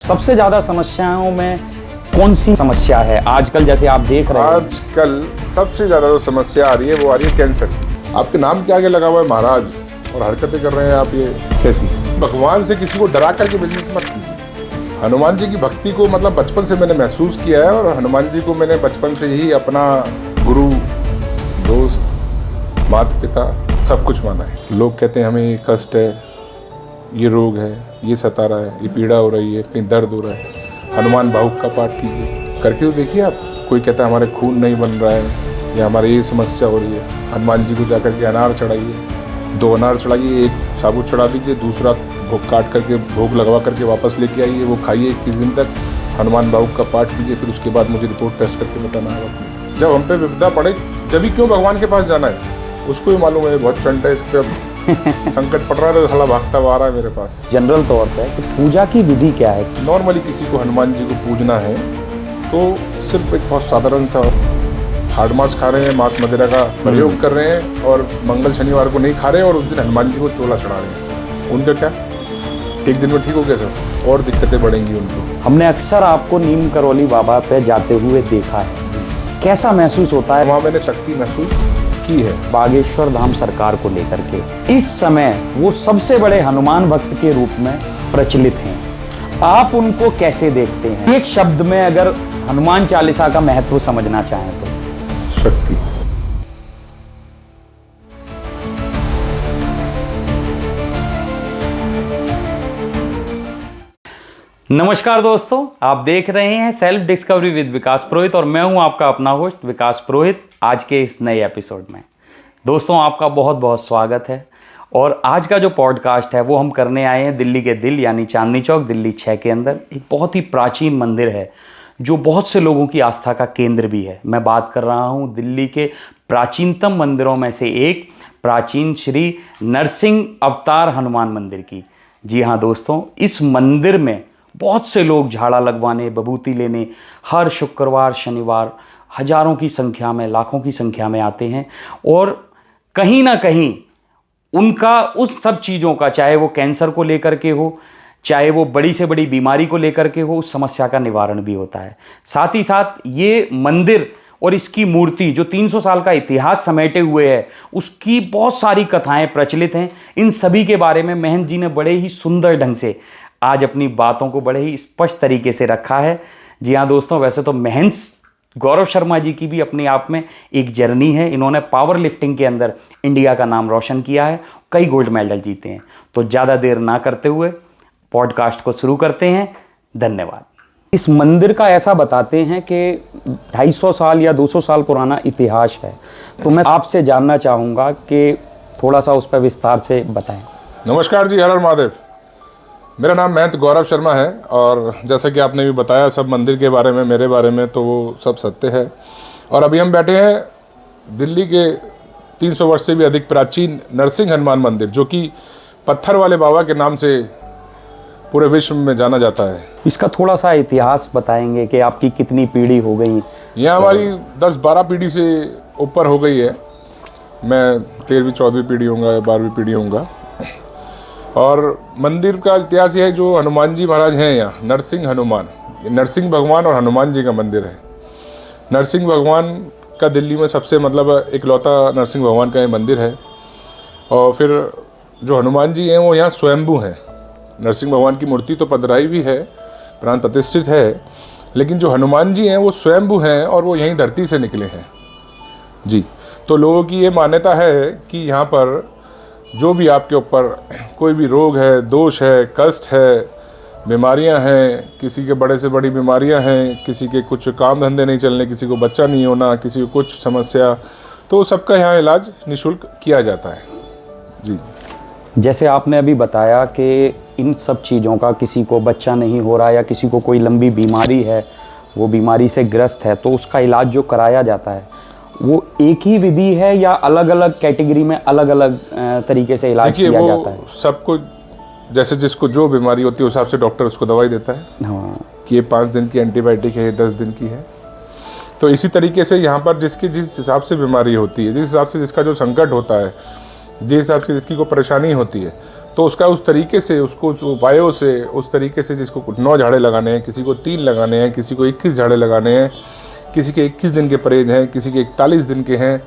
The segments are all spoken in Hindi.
सबसे ज्यादा समस्याओं में कौन सी समस्या है आजकल, जैसे आप देख रहे हैं? आजकल सबसे ज्यादा जो समस्या आ रही है वो आ रही है कैंसर की। आपके नाम के आगे लगा हुआ है महाराज और हरकतें कर रहे हैं आप, ये कैसी? भगवान से किसी को डरा करके बिजनेस मत कीजिए। हनुमान जी की भक्ति को मतलब बचपन से मैंने महसूस किया है और हनुमान जी को मैंने बचपन से ही अपना गुरु, दोस्त, माता पिता सब कुछ माना है। लोग कहते हैं हमें ये कष्ट है, ये रोग है, ये सता रहा है, ये पीड़ा हो रही है, कहीं दर्द हो रहा है, हनुमान बाहुक का पाठ कीजिए, करके तो देखिए आप। कोई कहता है हमारे खून नहीं बन रहा है या हमारे ये समस्या हो रही है, हनुमान जी को जाकर के अनार चढ़ाइए, 2 अनार चढ़ाइए, 1 साबुत चढ़ा दीजिए, दूसरा भोग काट करके भोग लगवा करके वापस लेके आइए, वो खाइए 21 दिन तक, हनुमान बाहुक का पाठ कीजिए, फिर उसके बाद मुझे रिपोर्ट टेस्ट करके बताना है। जब हम पे विपदा पड़े जब क्यों भगवान के पास जाना है, उसको ही मालूम है बहुत चंट है, इस पर संकट पड़ रहा है तो हला भागता हुआ आ रहा है मेरे पास। जनरल तौर पे तो पूजा की विधि क्या है? नॉर्मली किसी को हनुमान जी को पूजना है तो सिर्फ एक बहुत साधारण सा हार्ड मांस खा रहे हैं, मांस मदिरा का प्रयोग कर रहे हैं और मंगल शनिवार को नहीं खा रहे हैं और उस दिन हनुमान जी को चोला चढ़ा रहे हैं। उनका क्या एक दिन में ठीक हो गया सर? और दिक्कतें बढ़ेंगी उनको। हमने अक्सर आपको नीम करौली बाबा पे जाते हुए देखा है, कैसा महसूस होता है? वहाँ मैंने शक्ति महसूस की है। बागेश्वर धाम सरकार को लेकर के इस समय वो सबसे बड़े हनुमान भक्त के रूप में प्रचलित हैं, आप उनको कैसे देखते हैं? एक शब्द में अगर हनुमान चालीसा का महत्व समझना चाहें तो? शक्ति। नमस्कार दोस्तों, आप देख रहे हैं सेल्फ डिस्कवरी विद विकास पुरोहित और मैं हूं आपका अपना होस्ट विकास पुरोहित। आज के इस नए एपिसोड में दोस्तों आपका बहुत बहुत स्वागत है। और आज का जो पॉडकास्ट है वो हम करने आए हैं दिल्ली के दिल यानी चांदनी चौक दिल्ली 6 के अंदर। एक बहुत ही प्राचीन मंदिर है जो बहुत से लोगों की आस्था का केंद्र भी है। मैं बात कर रहा हूं दिल्ली के प्राचीनतम मंदिरों में से एक प्राचीन श्री नरसिंह अवतार हनुमान मंदिर की। जी हाँ दोस्तों, इस मंदिर में बहुत से लोग झाड़ा लगवाने, बभूति लेने हर शुक्रवार शनिवार हजारों की संख्या में, लाखों की संख्या में आते हैं और कहीं ना कहीं उनका उस सब चीज़ों का, चाहे वो कैंसर को लेकर के हो, चाहे वो बड़ी से बड़ी बीमारी को लेकर के हो, उस समस्या का निवारण भी होता है। साथ ही साथ ये मंदिर और इसकी मूर्ति जो 300 साल का इतिहास समेटे हुए है, उसकी बहुत सारी कथाएं प्रचलित हैं। इन सभी के बारे में महंत जी ने बड़े ही सुंदर ढंग से आज अपनी बातों को बड़े ही स्पष्ट तरीके से रखा है। जी हाँ दोस्तों, वैसे तो महंत गौरव शर्मा जी की भी अपने आप में एक जर्नी है। इन्होंने पावर लिफ्टिंग के अंदर इंडिया का नाम रोशन किया है, कई गोल्ड मेडल जीते हैं। तो ज़्यादा देर ना करते हुए पॉडकास्ट को शुरू करते हैं। धन्यवाद। इस मंदिर का ऐसा बताते हैं कि 250 साल या 200 साल पुराना इतिहास है, तो मैं आपसे जानना चाहूँगा कि थोड़ा सा उस पर विस्तार से बताएं। नमस्कार जी, हर हर महादेव। मेरा नाम महंत गौरव शर्मा है और जैसा कि आपने भी बताया सब मंदिर के बारे में, मेरे बारे में, तो वो सब सत्य है। और अभी हम बैठे हैं दिल्ली के 300 वर्ष से भी अधिक प्राचीन नरसिंह हनुमान मंदिर, जो कि पत्थर वाले बाबा के नाम से पूरे विश्व में जाना जाता है। इसका थोड़ा सा इतिहास बताएंगे कि आपकी कितनी पीढ़ी हो गई? यहाँ हमारी 10-12 पीढ़ी से ऊपर हो गई है। मैं 13वीं 14वीं पीढ़ी होऊंगा या 12वीं पीढ़ी होऊंगा। और मंदिर का इतिहास यह है, जो हनुमान जी महाराज हैं यहाँ, नरसिंह हनुमान, नरसिंह भगवान और हनुमान जी का मंदिर है। नरसिंह भगवान का दिल्ली में सबसे मतलब इकलौता नरसिंह भगवान का ये मंदिर है। और फिर जो हनुमान जी हैं वो यहाँ स्वयंभू हैं। नरसिंह भगवान की मूर्ति तो पधराई हुई है, प्राण प्रतिष्ठित है, लेकिन जो हनुमान जी हैं वो स्वयंभू हैं और वो यहीं धरती से निकले हैं जी। तो लोगों की ये मान्यता है कि यहाँ पर जो भी आपके ऊपर कोई भी रोग है, दोष है, कष्ट है, बीमारियां हैं, किसी के बड़े से बड़ी बीमारियां हैं, किसी के कुछ काम धंधे नहीं चलने, किसी को बच्चा नहीं होना, किसी को कुछ समस्या, तो सबका यहाँ इलाज निःशुल्क किया जाता है जी। जैसे आपने अभी बताया कि इन सब चीज़ों का, किसी को बच्चा नहीं हो रहा या किसी को कोई लंबी बीमारी है, वो बीमारी से ग्रस्त है, तो उसका इलाज जो कराया जाता है वो एक ही विधि है या अलग अलग कैटेगरी में अलग अलग तरीके से इलाज किया जाता है? सबको जैसे जिसको जो बीमारी होती है उस हिसाब से डॉक्टर उसको दवाई देता है। हाँ, कि ये 5 दिन की एंटीबायोटिक है, 10 दिन की है। तो इसी तरीके से यहाँ पर जिसकी जिस हिसाब से बीमारी होती है, जिस हिसाब से जिसका जो संकट होता है, जिस हिसाब से जिसकी कोई परेशानी होती है, तो उसका उस तरीके से, उसको उस उपायों से, उस तरीके से जिसको 9 झाड़े लगाने हैं, किसी को 3 लगाने हैं, किसी को 21 झाड़े लगाने हैं, किसी के 21 दिन के परहेज हैं, किसी के 41 दिन के हैं,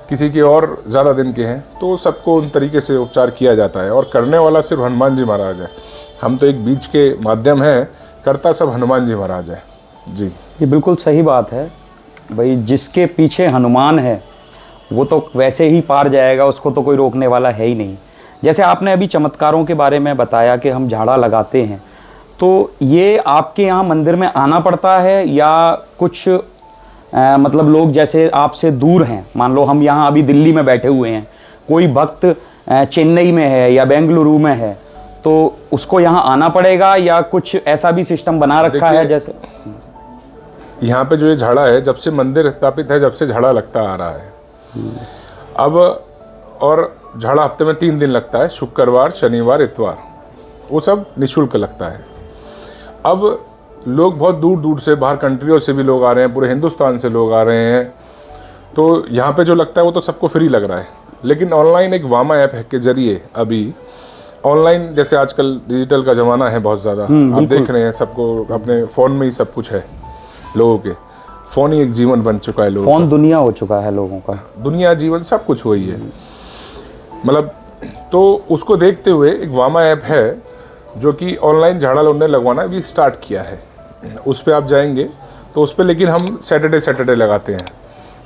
किसी के और ज़्यादा दिन के हैं, तो सबको उन तरीके से उपचार किया जाता है। और करने वाला सिर्फ हनुमान जी महाराज है। हम तो एक बीज के माध्यम हैं, करता सब हनुमान जी महाराज है। जी, ये बिल्कुल सही बात है भाई। जिसके पीछे हनुमान है वो तो वैसे ही पार जाएगा, उसको तो कोई रोकने वाला है ही नहीं। जैसे आपने अभी चमत्कारों के बारे में बताया कि हम झाड़ा लगाते हैं, तो ये आपके यहाँ मंदिर में आना पड़ता है या कुछ मतलब लोग जैसे आपसे दूर हैं, मान लो हम यहाँ अभी दिल्ली में बैठे हुए हैं, कोई भक्त चेन्नई में है या बेंगलुरु में है, तो उसको यहाँ आना पड़ेगा या कुछ ऐसा भी सिस्टम बना रखा है? जैसे यहाँ पे जो ये झाड़ा है, जब से मंदिर स्थापित है, जब से झाड़ा लगता आ रहा है अब, और झाड़ा हफ्ते में 3 दिन लगता है, शुक्रवार, शनिवार, इतवार, वो सब निःशुल्क लगता है। अब लोग बहुत दूर दूर से, बाहर कंट्रियों से भी लोग आ रहे हैं, पूरे हिंदुस्तान से लोग आ रहे हैं, तो यहाँ पे जो लगता है वो तो सबको फ्री लग रहा है। लेकिन ऑनलाइन एक वामा ऐप है के जरिए, अभी ऑनलाइन जैसे आजकल डिजिटल का ज़माना है बहुत ज़्यादा, आप देख रहे हैं, सबको अपने फ़ोन में ही सब कुछ है। लोगों के फ़ोन ही एक जीवन बन चुका है, लोगों फ़ोन दुनिया हो चुका है लोगों का, दुनिया जीवन सब कुछ वही है मतलब। तो उसको देखते हुए एक वामा ऐप है जो कि ऑनलाइन झाड़ा उन्होंने लगवाना भी स्टार्ट किया है। उस पर आप जाएंगे तो उस पर, लेकिन हम सैटरडे लगाते हैं,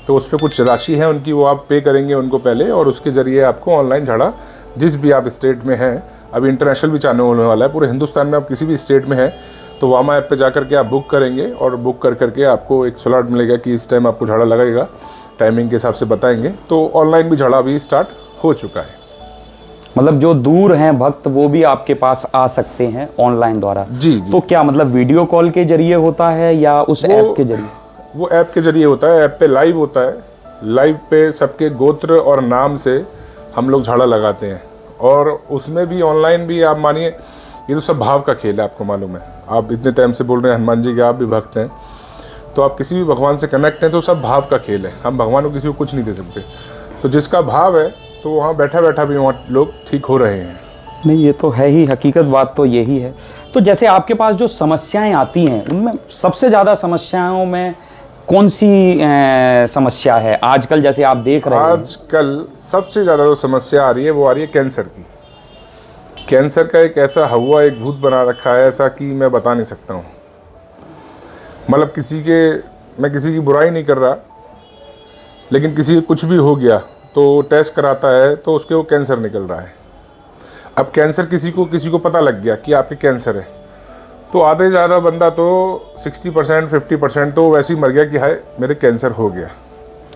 तो उस पर कुछ राशि है उनकी, वो आप पे करेंगे उनको पहले, और उसके ज़रिए आपको ऑनलाइन झाड़ा जिस भी आप स्टेट में हैं, अभी इंटरनेशनल भी चालू होने वाला है, पूरे हिंदुस्तान में आप किसी भी स्टेट में हैं तो वामा ऐप पे जा करके आप बुक करेंगे, और बुक कर करके आपको एक स्लॉट मिलेगा कि इस टाइम आपको झाड़ा लगेगा, टाइमिंग के हिसाब से बताएंगे। तो ऑनलाइन भी झाड़ा अभी स्टार्ट हो चुका है। मतलब जो दूर हैं भक्त वो भी आपके पास आ सकते हैं ऑनलाइन द्वारा? जी जी। तो क्या मतलब वीडियो कॉल के जरिए होता है या उस ऐप के जरिए? वो ऐप के जरिए होता है, ऐप पे लाइव होता है, लाइव पे सबके गोत्र और नाम से हम लोग झाड़ा लगाते हैं। और उसमें भी ऑनलाइन भी आप मानिए, ये तो सब भाव का खेल है, आपको मालूम है। आप इतने टाइम से बोल रहे हैं हनुमान जी के, आप भी भक्त हैं, तो आप किसी भी भगवान से कनेक्ट हैं, तो सब भाव का खेल है। हम भगवान को किसी को कुछ नहीं दे सकते, तो जिसका भाव है तो वहाँ बैठा बैठा भी वहाँ लोग ठीक हो रहे हैं। नहीं, ये तो है ही, हकीकत बात तो यही है। तो जैसे आपके पास जो समस्याएं आती हैं, उनमें सबसे ज़्यादा समस्याओं में कौन सी समस्या है आजकल? जैसे आप देख रहे हैं आजकल सबसे ज़्यादा जो समस्या आ रही है वो आ रही है कैंसर की। कैंसर का एक ऐसा हवा, एक भूत बना रखा है ऐसा कि मैं बता नहीं सकता हूँ। मतलब मैं किसी की बुराई नहीं कर रहा, लेकिन किसी को कुछ भी हो गया तो टेस्ट कराता है तो उसके वो कैंसर निकल रहा है। अब कैंसर किसी को पता लग गया कि आपके कैंसर है, तो आधे से ज़्यादा बंदा तो 60% 50% तो वैसे ही मर गया कि हाय मेरे कैंसर हो गया।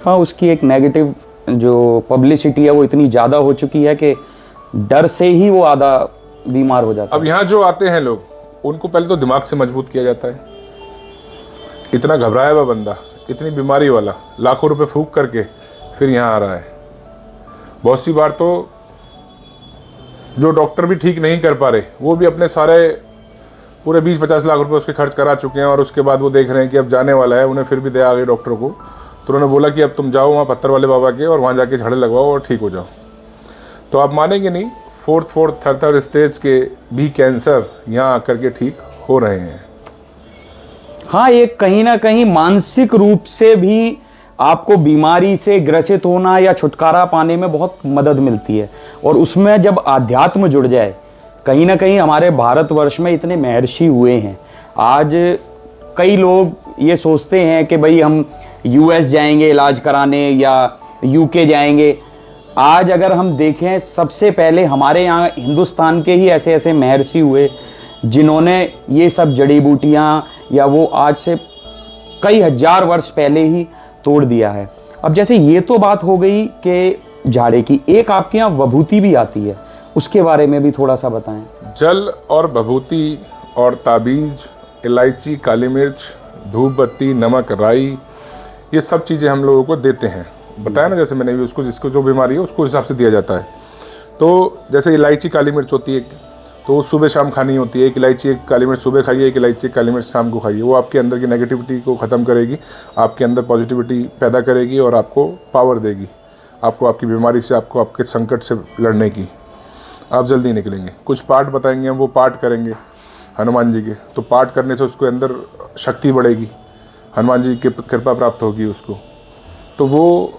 हाँ, उसकी एक नेगेटिव जो पब्लिसिटी है वो इतनी ज़्यादा हो चुकी है कि डर से ही वो आधा बीमार हो जाता है। अब यहाँ जो आते हैं लोग, उनको पहले तो दिमाग से मजबूत किया जाता है। इतना घबराया हुआ बंदा, इतनी बीमारी वाला, लाखों रुपए फूंक करके फिर यहाँ आ रहा है। बहुत सी बार तो जो डॉक्टर भी ठीक नहीं कर पा रहे, वो भी अपने सारे पूरे 20-50 लाख रुपए उसके खर्च करा चुके हैं, और उसके बाद वो देख रहे हैं कि अब जाने वाला है, उन्हें फिर भी दया आ गई डॉक्टर को, तो उन्होंने बोला कि अब तुम जाओ वहाँ पत्थर वाले बाबा के और वहाँ जाके झाड़े लगवाओ और ठीक हो जाओ। तो आप मानेंगे नहीं, थर्ड स्टेज के भी कैंसर यहाँ आकर के ठीक हो रहे हैं। हाँ, एक कहीं ना कहीं मानसिक रूप से भी आपको बीमारी से ग्रसित होना या छुटकारा पाने में बहुत मदद मिलती है। और उसमें जब आध्यात्म जुड़ जाए, कहीं ना कहीं हमारे भारतवर्ष में इतने महर्षि हुए हैं। आज कई लोग ये सोचते हैं कि भाई हम यूएस जाएंगे इलाज कराने या यूके जाएंगे। आज अगर हम देखें, सबसे पहले हमारे यहाँ हिंदुस्तान के ही ऐसे ऐसे महर्षि हुए जिन्होंने ये सब जड़ी बूटियाँ या वो आज से कई हजार वर्ष पहले ही तोड़ दिया है। अब जैसे ये तो बात हो गई कि झाड़े की, एक आपके यहाँ विभूति भी आती है, उसके बारे में भी थोड़ा सा बताएं। जल और विभूति और ताबीज, इलायची, काली मिर्च, धूप बत्ती, नमक, राई, ये सब चीज़ें हम लोगों को देते हैं। बताया ना, जैसे मैंने भी, उसको जिसको जो बीमारी है उसको हिसाब से दिया जाता है। तो जैसे इलायची, काली मिर्च होती है, तो सुबह शाम खानी होती है। एक इलायची एक काली मिर्च सुबह खाइए, एक इलायची एक काली मिर्च शाम को खाइए। वो आपके अंदर की नेगेटिविटी को ख़त्म करेगी, आपके अंदर पॉजिटिविटी पैदा करेगी और आपको पावर देगी, आपको आपकी बीमारी से, आपको आपके संकट से लड़ने की। आप जल्दी निकलेंगे। कुछ पाठ बताएंगे हम, वो पाठ करेंगे हनुमान जी के, तो पाठ करने से उसके अंदर शक्ति बढ़ेगी, हनुमान जी की कृपा प्राप्त होगी उसको। तो वो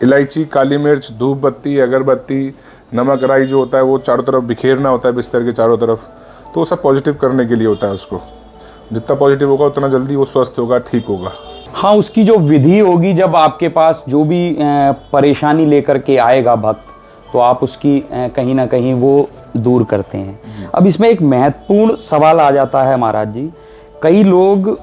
इलायची, काली मिर्च, धूप बत्ती, अगरबत्ती, नमक, राई जो होता है वो चारों तरफ बिखेरना होता है बिस्तर के चारों तरफ, तो वो सब पॉजिटिव करने के लिए होता है उसको। जितना पॉजिटिव होगा उतना जल्दी वो स्वस्थ होगा, ठीक होगा। हाँ, उसकी जो विधि होगी, जब आपके पास जो भी परेशानी लेकर के आएगा भक्त, तो आप उसकी कहीं ना कहीं वो दूर करते हैं। अब इसमें एक महत्वपूर्ण सवाल आ जाता है महाराज जी, कई लोग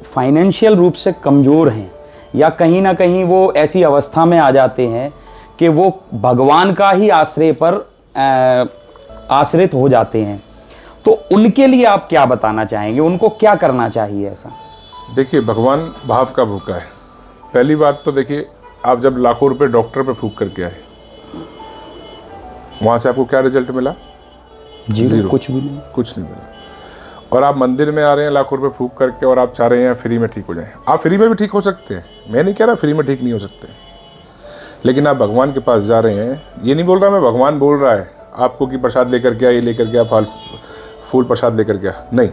फाइनेंशियल रूप से कमज़ोर हैं या कहीं ना कहीं वो ऐसी अवस्था में आ जाते हैं कि वो भगवान का ही आश्रय पर आश्रित हो जाते हैं, तो उनके लिए आप क्या बताना चाहेंगे, उनको क्या करना चाहिए ऐसा? देखिए, भगवान भाव का भूखा है। पहली बात तो देखिए, आप जब लाखों रुपए डॉक्टर पे फूंक करके आए, वहाँ से आपको क्या रिजल्ट मिला? जीरो, कुछ भी नहीं, कुछ नहीं मिला। और आप मंदिर में आ रहे हैं लाखों रुपए फूंक करके, और आप चाह रहे हैं फ्री में ठीक हो जाए। आप फ्री में भी ठीक हो सकते हैं, मैं नहीं कह रहा फ्री में ठीक नहीं हो सकते, लेकिन आप भगवान के पास जा रहे हैं। ये नहीं बोल रहा मैं भगवान बोल रहा है आपको कि प्रसाद लेकर के आ, ये लेकर के आ, फूल प्रसाद लेकर के आ, नहीं।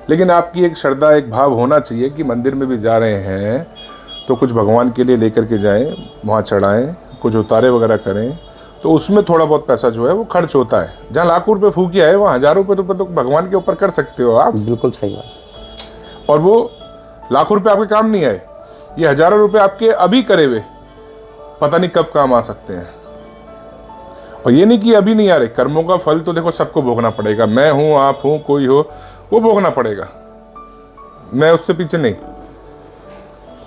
लेकिन आपकी एक श्रद्धा, एक भाव होना चाहिए कि मंदिर में भी जा रहे हैं तो कुछ भगवान के लिए लेकर के जाएं, वहाँ चढ़ाएं, कुछ उतारे वगैरह करें, तो उसमें थोड़ा बहुत पैसा जो है वो खर्च होता है। जहाँ लाखों रुपए फूकिया है वहाँ हज़ारों रुपये तो भगवान के ऊपर कर सकते हो आप। बिल्कुल सही बात। और वो लाखों रुपए आपके काम नहीं आए, ये हज़ारों रुपए आपके अभी करे हुए पता नहीं कब काम आ सकते हैं। और ये नहीं कि अभी नहीं आ रहे, कर्मों का फल तो देखो सबको भोगना पड़ेगा। मैं हूँ, आप हूँ, कोई हो, वो भोगना पड़ेगा, मैं उससे पीछे नहीं।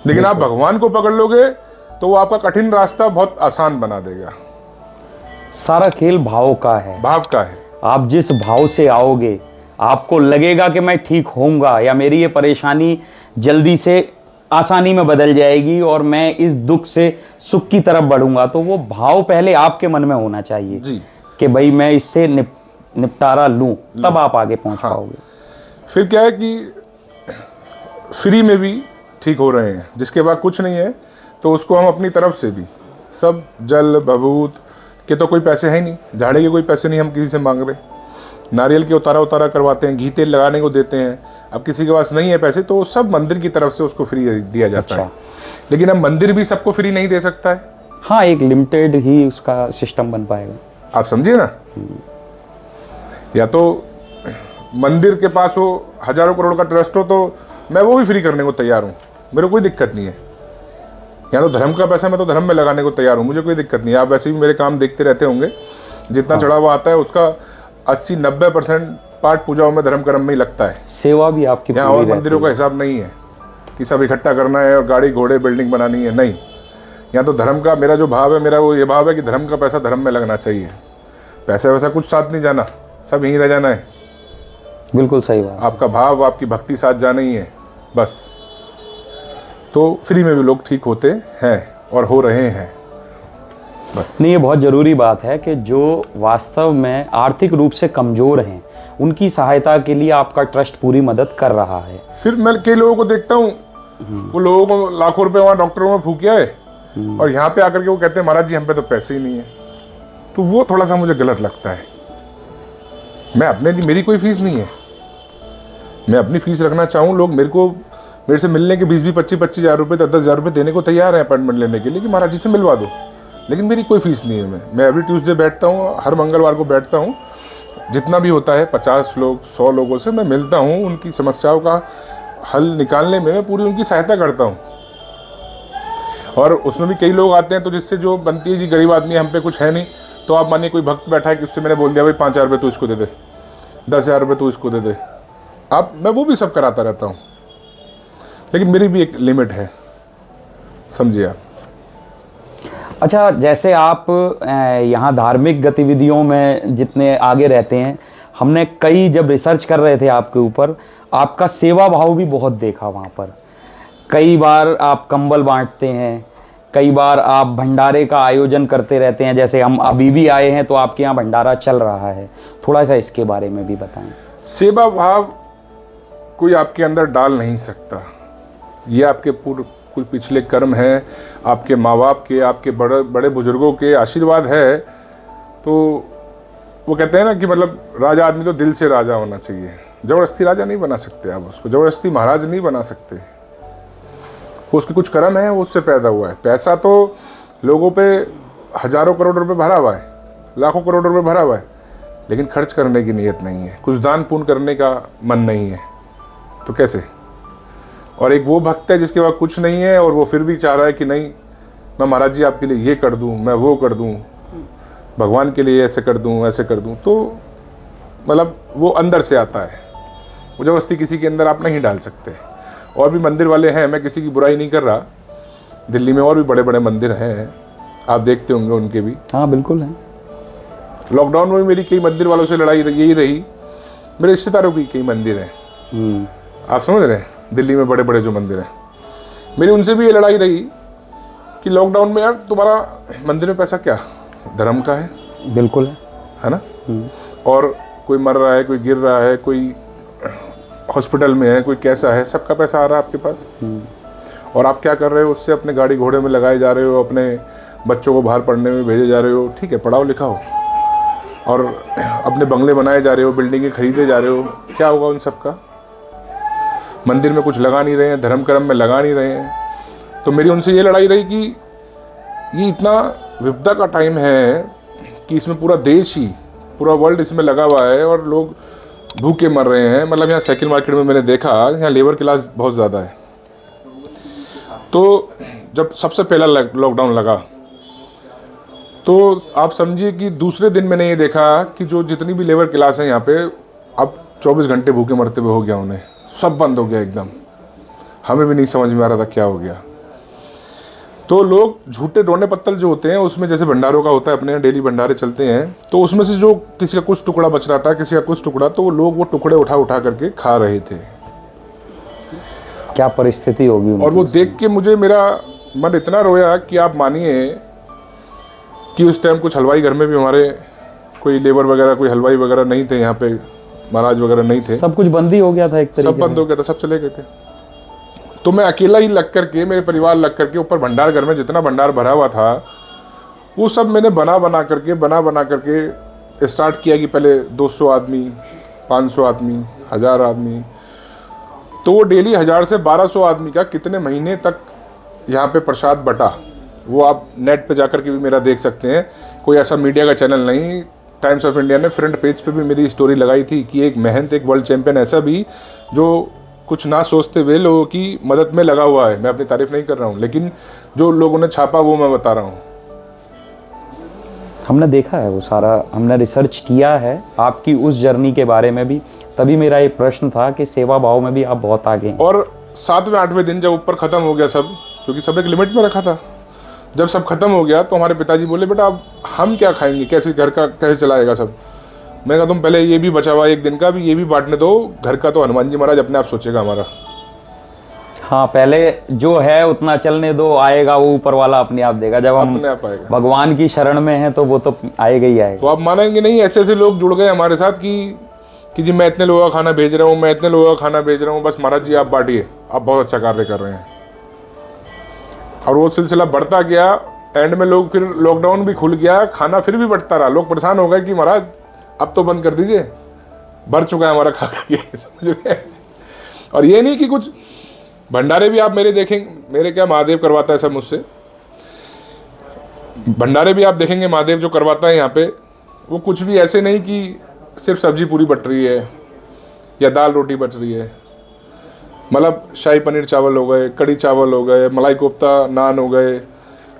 लेकिन आप भगवान को पकड़ लोगे तो वो आपका कठिन रास्ता बहुत आसान बना देगा। सारा खेल भाव का है, भाव का है। आप जिस भाव से आओगे, आपको लगेगा कि मैं ठीक होऊंगा या मेरी ये परेशानी जल्दी से आसानी में बदल जाएगी और मैं इस दुख से सुख की तरफ बढ़ूंगा, तो वो भाव पहले आपके मन में होना चाहिए जी, कि भाई मैं इससे निपटारा लूं, तब आप आगे पहुंच पाओगे। फिर क्या है कि फ्री में भी ठीक हो रहे हैं, जिसके बाद कुछ नहीं है तो उसको हम अपनी तरफ से भी सब, जल भभूत के तो कोई पैसे है नहीं, झाड़े के कोई पैसे नहीं हम किसी से मांग रहे, नारियल के उतारा करवाते हैं, घी तेल लगाने को देते हैं। अब किसी के पास नहीं है पैसे तो सब मंदिर की तरफ से उसको फ्री दिया जाता है। लेकिन अब मंदिर भी सबको फ्री नहीं दे सकता है। हाँ, एक लिमिटेड ही उसका सिस्टम बन पाएगा, आप समझिए ना। या तो मंदिर के पास हो, हजारों करोड़ का ट्रस्ट हो, तो मैं वो भी फ्री करने को तैयार हूँ, मेरे को कोई दिक्कत नहीं है। या तो धर्म का पैसा मैं तो धर्म में लगाने को तैयार हूँ, मुझे कोई दिक्कत नहीं है। आप वैसे भी मेरे काम देखते रहते होंगे, जितना चढ़ावा आता है उसका 80-90% पाठ पूजाओं में धर्म कर्म में ही लगता है। सेवा भी आपकी यहाँ और मंदिरों का हिसाब नहीं है कि सब इकट्ठा करना है और गाड़ी घोड़े बिल्डिंग बनानी है, नहीं। यहाँ तो धर्म का मेरा जो भाव है, मेरा वो ये भाव है कि धर्म का पैसा धर्म में लगना चाहिए। पैसा वैसा कुछ साथ नहीं जाना, सब यहीं रह जाना है। बिल्कुल सही बात। आपका भाव, आपकी भक्ति साथ जाना ही है बस। तो फ्री में भी लोग ठीक होते हैं और हो रहे हैं बस। नहीं, ये बहुत ज़रूरी बात है कि जो वास्तव में आर्थिक रूप से कमज़ोर हैं, उनकी सहायता के लिए आपका ट्रस्ट पूरी मदद कर रहा है। फिर मैं कई लोगों को देखता हूँ, वो लोगों को लाखों रुपए वहाँ डॉक्टरों में फूकिया है और यहाँ पे आकर के वो कहते हैं महाराज जी हम पे तो पैसे ही नहीं है। तो वो थोड़ा सा मुझे गलत लगता है। मैं अपने लिए, मेरी कोई फीस नहीं है, मैं अपनी फीस रखना चाहूँ, लोग मेरे से मिलने के 20-20, 25-25 हज़ार रुपये, 10-10 हज़ार रुपये देने को तैयार है अपॉइंटमेंट लेने के लिए कि महाराज जी से मिलवा दो। लेकिन मेरी कोई फीस नहीं है। मैं एवरी ट्यूसडे बैठता हूँ, हर मंगलवार को बैठता हूँ, जितना भी होता है 50 लोग 100 लोगों से मैं मिलता हूँ, उनकी समस्याओं का हल निकालने में मैं पूरी उनकी सहायता करता हूँ। और उसमें भी कई लोग आते हैं तो जिससे जो बनती है, जी गरीब आदमी हम पे कुछ है नहीं, तो आप मानिए कोई भक्त बैठा है कि उससे मैंने बोल दिया भाई 5,000 रुपये तू इसको दे दे, 10,000 रुपये तू इसको दे दे, मैं वो भी सब कराता रहता हूँ। लेकिन मेरी भी एक लिमिट है, समझिए आप। अच्छा, जैसे आप यहाँ धार्मिक गतिविधियों में जितने आगे रहते हैं, हमने कई जब रिसर्च कर रहे थे आपके ऊपर, आपका सेवा भाव भी बहुत देखा वहाँ पर। कई बार आप कंबल बांटते हैं, कई बार आप भंडारे का आयोजन करते रहते हैं। जैसे हम अभी भी आए हैं तो आपके यहाँ भंडारा चल रहा है, थोड़ा सा इसके बारे में भी बताएं। सेवा भाव कोई आपके अंदर डाल नहीं सकता, ये आपके कुछ पिछले कर्म हैं, आपके माँ बाप के, आपके बड़े बुजुर्गों के आशीर्वाद है। तो वो कहते हैं ना कि मतलब राजा आदमी तो दिल से राजा होना चाहिए। ज़बरदस्ती राजा नहीं बना सकते आप उसको, ज़बरदस्ती महाराज नहीं बना सकते। उसके कुछ कर्म है, वो उससे पैदा हुआ है। पैसा तो लोगों पे हज़ारों करोड़ रुपए भरा हुआ है, लाखों करोड़ रुपए भरा हुआ है, लेकिन खर्च करने की नीयत नहीं है, कुछ दान पुण्य करने का मन नहीं है, तो कैसे? और एक वो भक्त है जिसके पास कुछ नहीं है और वो फिर भी चाह रहा है कि नहीं, मैं महाराज जी आपके लिए ये कर दूं, मैं वो कर दूं, भगवान के लिए ऐसे कर दूं, ऐसे कर दूं। तो मतलब वो अंदर से आता है, वो ज़बरदस्ती किसी के अंदर आप नहीं डाल सकते। और भी मंदिर वाले हैं, मैं किसी की बुराई नहीं कर रहा, दिल्ली में और भी बड़े बड़े मंदिर हैं, आप देखते होंगे उनके भी। हाँ बिल्कुल है। लॉकडाउन में भी मेरी कई मंदिर वालों से लड़ाई यही रही, मेरे रिश्तेदारों की कई मंदिर हैं, आप समझ रहे हैं, दिल्ली में बड़े बड़े जो मंदिर हैं, मेरी उनसे भी ये लड़ाई रही कि लॉकडाउन में यार तुम्हारा मंदिर में पैसा क्या धर्म का है? बिल्कुल है ना। और कोई मर रहा है, कोई गिर रहा है, कोई हॉस्पिटल में है, कोई कैसा है, सबका पैसा आ रहा है आपके पास, और आप क्या कर रहे हो उससे? अपने गाड़ी घोड़े में लगाए जा रहे हो, अपने बच्चों को बाहर पढ़ने में भेजे जा रहे हो, ठीक है पढ़ाओ लिखाओ, और अपने बंगले बनाए जा रहे हो, बिल्डिंगें खरीदे जा रहे हो, क्या होगा उन सब का? मंदिर में कुछ लगा नहीं रहे हैं, धर्म कर्म में लगा नहीं रहे हैं। तो मेरी उनसे ये लड़ाई रही कि ये इतना विपदा का टाइम है कि इसमें पूरा देश ही, पूरा वर्ल्ड इसमें लगा हुआ है और लोग भूखे मर रहे हैं। मतलब यहाँ साइकिल मार्केट में मैंने देखा, यहाँ लेबर क्लास बहुत ज़्यादा है। तो जब सबसे पहला लॉकडाउन लगा तो आप समझिए कि दूसरे दिन मैंने ये देखा कि जो जितनी भी लेबर क्लास है यहाँ पे, अब 24 घंटे भूखे मरते हुए हो गया, उन्हें सब बंद हो गया एकदम। हमें भी नहीं समझ में आ रहा था क्या हो गया। तो लोग झूठे रोने पत्तल जो होते हैं उसमें, जैसे भंडारों का होता है, अपने यहाँ डेली भंडारे चलते हैं, तो उसमें से जो किसी का कुछ टुकड़ा बच रहा था, किसी का कुछ टुकड़ा, तो लोग वो टुकड़े उठा उठा करके खा रहे थे। क्या परिस्थिति होगी। और वो देख के मुझे मेरा मन इतना रोया कि आप मानिए कि उस टाइम कुछ हलवाई घर में भी हमारे कोई लेबर वगैरह, कोई हलवाई वगैरह नहीं थे यहाँ पे, महाराज वगैरह नहीं थे, सब कुछ बंद ही हो गया था एक तरीके से। सब बंद हो गया था, सब चले गए थे। तो मैं अकेला ही लग करके, मेरे परिवार लग करके, ऊपर भंडार घर में जितना भंडार भरा हुआ था वो सब मैंने बना बना करके स्टार्ट किया कि पहले 200 आदमी, 500 आदमी, 1000 आदमी, तो वो डेली 1000 से 1200 आदमी का कितने महीने तक यहाँ पे प्रसाद बटा, वो आप नेट पे जाकर के भी मेरा देख सकते हैं। कोई ऐसा मीडिया का चैनल नहीं, टाइम्स ऑफ इंडिया ने फ्रंट पेज पे भी मेरी स्टोरी लगाई थी कि एक महंत, एक वर्ल्ड चैंपियन ऐसा भी जो कुछ ना सोचते हुए लोगों की मदद में लगा हुआ है। मैं अपनी तारीफ नहीं कर रहा हूँ, लेकिन जो लोगों ने छापा वो मैं बता रहा हूँ। हमने देखा है वो सारा, हमने रिसर्च किया है आपकी उस जर्नी के बारे में भी, तभी मेरा एक प्रश्न था कि सेवा भाव में भी आप बहुत आगे हैं। और 7वें 8वें दिन जब ऊपर ख़त्म हो गया सब, क्योंकि सब एक लिमिट में रखा था, जब सब खत्म हो गया तो हमारे पिताजी बोले, बेटा अब हम क्या खाएंगे, कैसे घर का कैसे चलाएगा सब? मैं कहा तुम पहले ये भी बचा हुआ एक दिन का भी ये भी बांटने दो, घर का तो हनुमान जी महाराज अपने आप सोचेगा हमारा। हाँ पहले जो है उतना चलने दो, आएगा वो ऊपर वाला अपने आप देगा। जब हम अपने आप आएगा, भगवान की शरण में हैं तो वो तो आएगा ही आएगा। तो आप मानेंगे नहीं, ऐसे ऐसे लोग जुड़ गए हमारे साथ कि जी मैं इतने लोगों का खाना भेज रहा हूँ, मैं इतने लोगों का खाना भेज रहा हूँ, बस महाराज जी आप बांटिए, आप बहुत अच्छा कार्य कर रहे हैं। और वो सिलसिला बढ़ता गया। एंड में लोग, फिर लॉकडाउन भी खुल गया, खाना फिर भी बढ़ता रहा, लोग परेशान हो गए कि महाराज अब तो बंद कर दीजिए, भर चुका है हमारा खा के, समझ रहे हैं। और ये नहीं कि कुछ भंडारे भी आप मेरे देखेंगे, मेरे क्या महादेव करवाता है सब मुझसे, भंडारे भी आप देखेंगे महादेव जो करवाता है यहाँ पे, वो कुछ भी ऐसे नहीं कि सिर्फ सब्जी पूरी बट रही है या दाल रोटी बच रही है। मतलब शाही पनीर चावल हो गए, कड़ी चावल हो गए, मलाई कोफ्ता नान हो गए,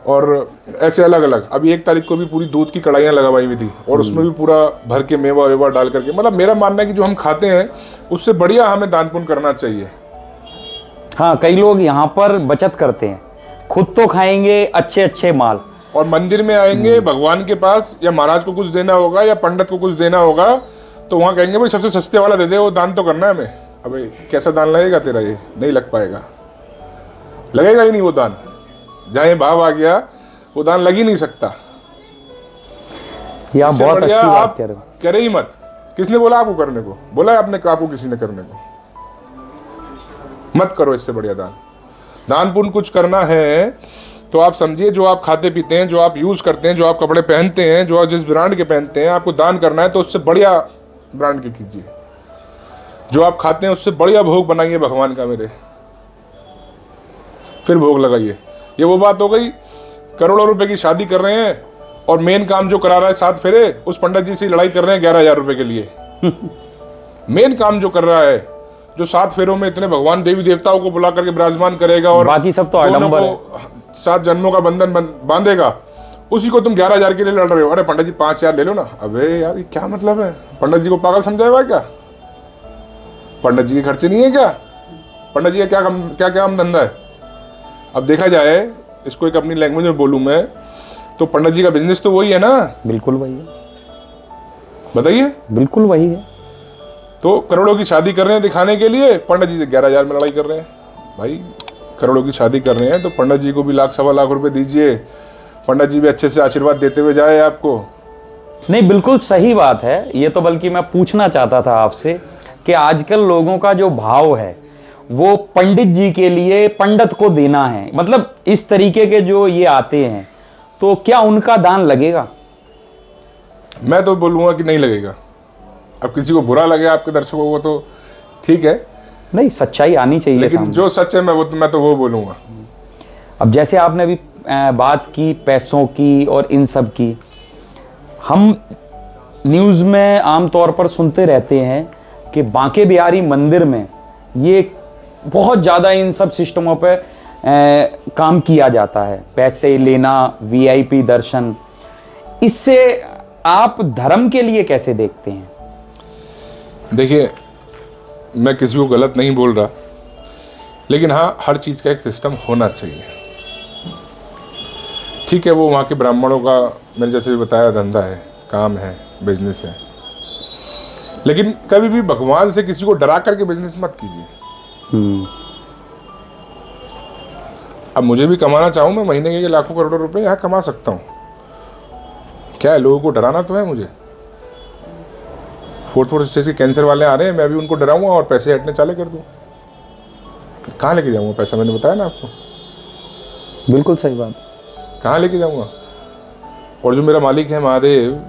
और ऐसे अलग अलग। अभी 1 तारीख को भी पूरी दूध की कढ़ाइयाँ लगवाई हुई थी और उसमें भी पूरा भर के मेवा वेवा डाल करके। मतलब मेरा मानना है कि जो हम खाते हैं उससे बढ़िया हमें दान पुण्य करना चाहिए। हाँ कई लोग यहाँ पर बचत करते हैं, खुद तो खाएंगे अच्छे अच्छे माल, और मंदिर में आएंगे भगवान के पास, या महाराज को कुछ देना होगा या पंडित को कुछ देना होगा, तो वहाँ कहेंगे भाई सबसे सस्ते वाला दे दे, वो दान तो करना है हमें। अबे कैसा दान लगेगा तेरा, ये नहीं लग पाएगा, लगेगा ही नहीं वो दान। जहाँ ये भाव आ गया वो दान लग ही नहीं सकता। ये आप बहुत अच्छी बात कह रहे हो। करे ही मत। किसने बोला आपको करने को? बोला है आपने, आपको किसी ने करने को? मत करो, इससे बढ़िया दान। दान पुण्य कुछ करना है तो आप समझिए, जो आप खाते पीते हैं, जो आप यूज़ करते हैं, जो आप कपड़े पहनते हैं, जो आप जिस ब्रांड के पहनते हैं, आपको दान करना है तो उससे बढ़िया ब्रांड के कीजिए। जो आप खाते हैं उससे बढ़िया भोग बनाइए भगवान का मेरे, फिर भोग लगाइए। ये वो बात हो गई, करोड़ों रुपए की शादी कर रहे हैं और मेन काम जो करा रहा है 7 फेरे, उस पंडित जी से लड़ाई कर रहे हैं 11,000 रुपए के लिए। मेन काम जो कर रहा है, जो 7 फेरों में इतने भगवान देवी देवताओं को बुला करके विराजमान करेगा और बाकी सब तो आडंबर है। 7 जन्मों का बंधन बांधेगा, उसी को तुम 11,000 के लिए लड़ रहे हो। अरे पंडित जी 5,000 ले लो ना। अबे यार ये क्या मतलब है? पंडित जी को पागल समझाएगा क्या? पंडित जी के खर्चे नहीं है क्या? पंडित जी का क्या काम धंधा है? अब देखा जाए, इसको एक अपनी लैंग्वेज में बोलूं मैं, तो पंडित जी का बिजनेस तो वही है ना। बिल्कुल वही है, बताइए। बिल्कुल वही है। तो करोड़ों की शादी कर रहे हैं दिखाने के लिए, पंडित जी से 11,000 में लड़ाई कर रहे हैं। भाई करोड़ों की शादी कर रहे हैं तो पंडित जी को भी 1,00,000 सवा लाख रुपए दीजिए, पंडित जी भी अच्छे से आशीर्वाद देते हुए जाए आपको। नहीं, बिल्कुल सही बात है। ये तो बल्कि मैं पूछना चाहता था आपसे कि आजकल लोगों का जो भाव है वो पंडित जी के लिए पंडित को देना है, मतलब इस तरीके के जो ये आते हैं, तो क्या उनका दान लगेगा? मैं तो बोलूँगा कि नहीं लगेगा। अब किसी को बुरा लगे आपके दर्शकों को तो ठीक है, नहीं, सच्चाई आनी चाहिए लेकिन सामने। जो सच है मैं तो वो बोलूँगा। अब जैसे आपने अभी बात की पैसों की और इन सब की, हम न्यूज़ में आमतौर पर सुनते रहते हैं कि बांके बिहारी मंदिर में ये बहुत ज़्यादा इन सब सिस्टमों पे काम किया जाता है, पैसे लेना, वीआईपी दर्शन। इससे आप धर्म के लिए कैसे देखते हैं? देखिए, मैं किसी को गलत नहीं बोल रहा, लेकिन हाँ, हर चीज़ का एक सिस्टम होना चाहिए। ठीक है, वो वहाँ के ब्राह्मणों का, मैंने जैसे भी बताया, धंधा है, काम है, बिजनेस है, लेकिन कभी भी भगवान से किसी को डरा करके बिजनेस मत कीजिए। अब मुझे भी कमाना चाहूँ, मैं महीने के लाखों करोड़ों रुपए यहाँ कमा सकता हूँ। क्या है, लोगों को डराना तो है मुझे। 4th स्टेज के कैंसर वाले आ रहे हैं, मैं भी उनको डराऊंगा और पैसे हटने चाले कर दूँ। कहाँ लेके जाऊँगा पैसा? मैंने बताया ना आपको। बिल्कुल सही बात। कहाँ लेके जाऊँगा? और जो मेरा मालिक है महादेव,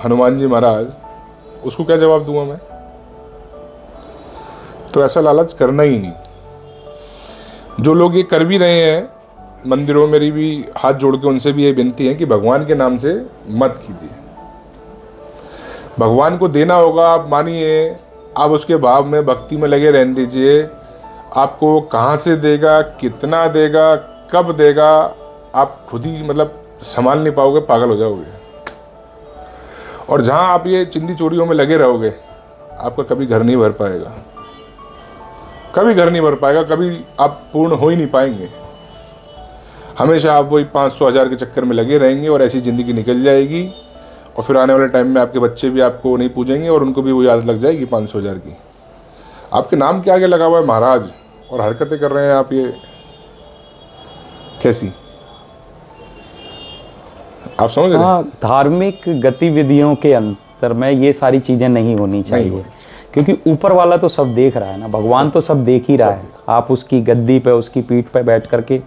हनुमान जी महाराज, उसको क्या जवाब दूंगा मैं? तो ऐसा लालच करना ही नहीं। जो लोग ये कर भी रहे हैं मंदिरों, मेरी भी हाथ जोड़ के उनसे भी ये विनती है कि भगवान के नाम से मत कीजिए। भगवान को देना होगा, आप मानिए, आप उसके भाव में, भक्ति में लगे रहने दीजिए। आपको कहाँ से देगा, कितना देगा, कब देगा, आप खुद ही मतलब संभाल नहीं पाओगे, पागल हो जाओगे। और जहाँ आप ये चिंदी चोरियों में लगे रहोगे, आपका कभी घर नहीं भर पाएगा, कभी घर नहीं भर पाएगा, कभी आप पूर्ण हो ही नहीं पाएंगे। हमेशा आप वही 500,000 के चक्कर में लगे रहेंगे और ऐसी ज़िंदगी निकल जाएगी। और फिर आने वाले टाइम में आपके बच्चे भी आपको नहीं पूजेंगे और उनको भी वही आदत लग जाएगी 500,000 की। आपके नाम के आगे लगा हुआ है महाराज, और हरकतें कर रहे हैं आप, ये कैसी? आप समझ रहे हैं? हाँ, धार्मिक गतिविधियों के अंतर में ये सारी चीजें नहीं होनी चाहिए, क्योंकि ऊपर वाला तो सब देख रहा है ना, भगवान तो सब देख ही रहा है। आप उसकी गद्दी पे, उसकी पीठ पे बैठ करके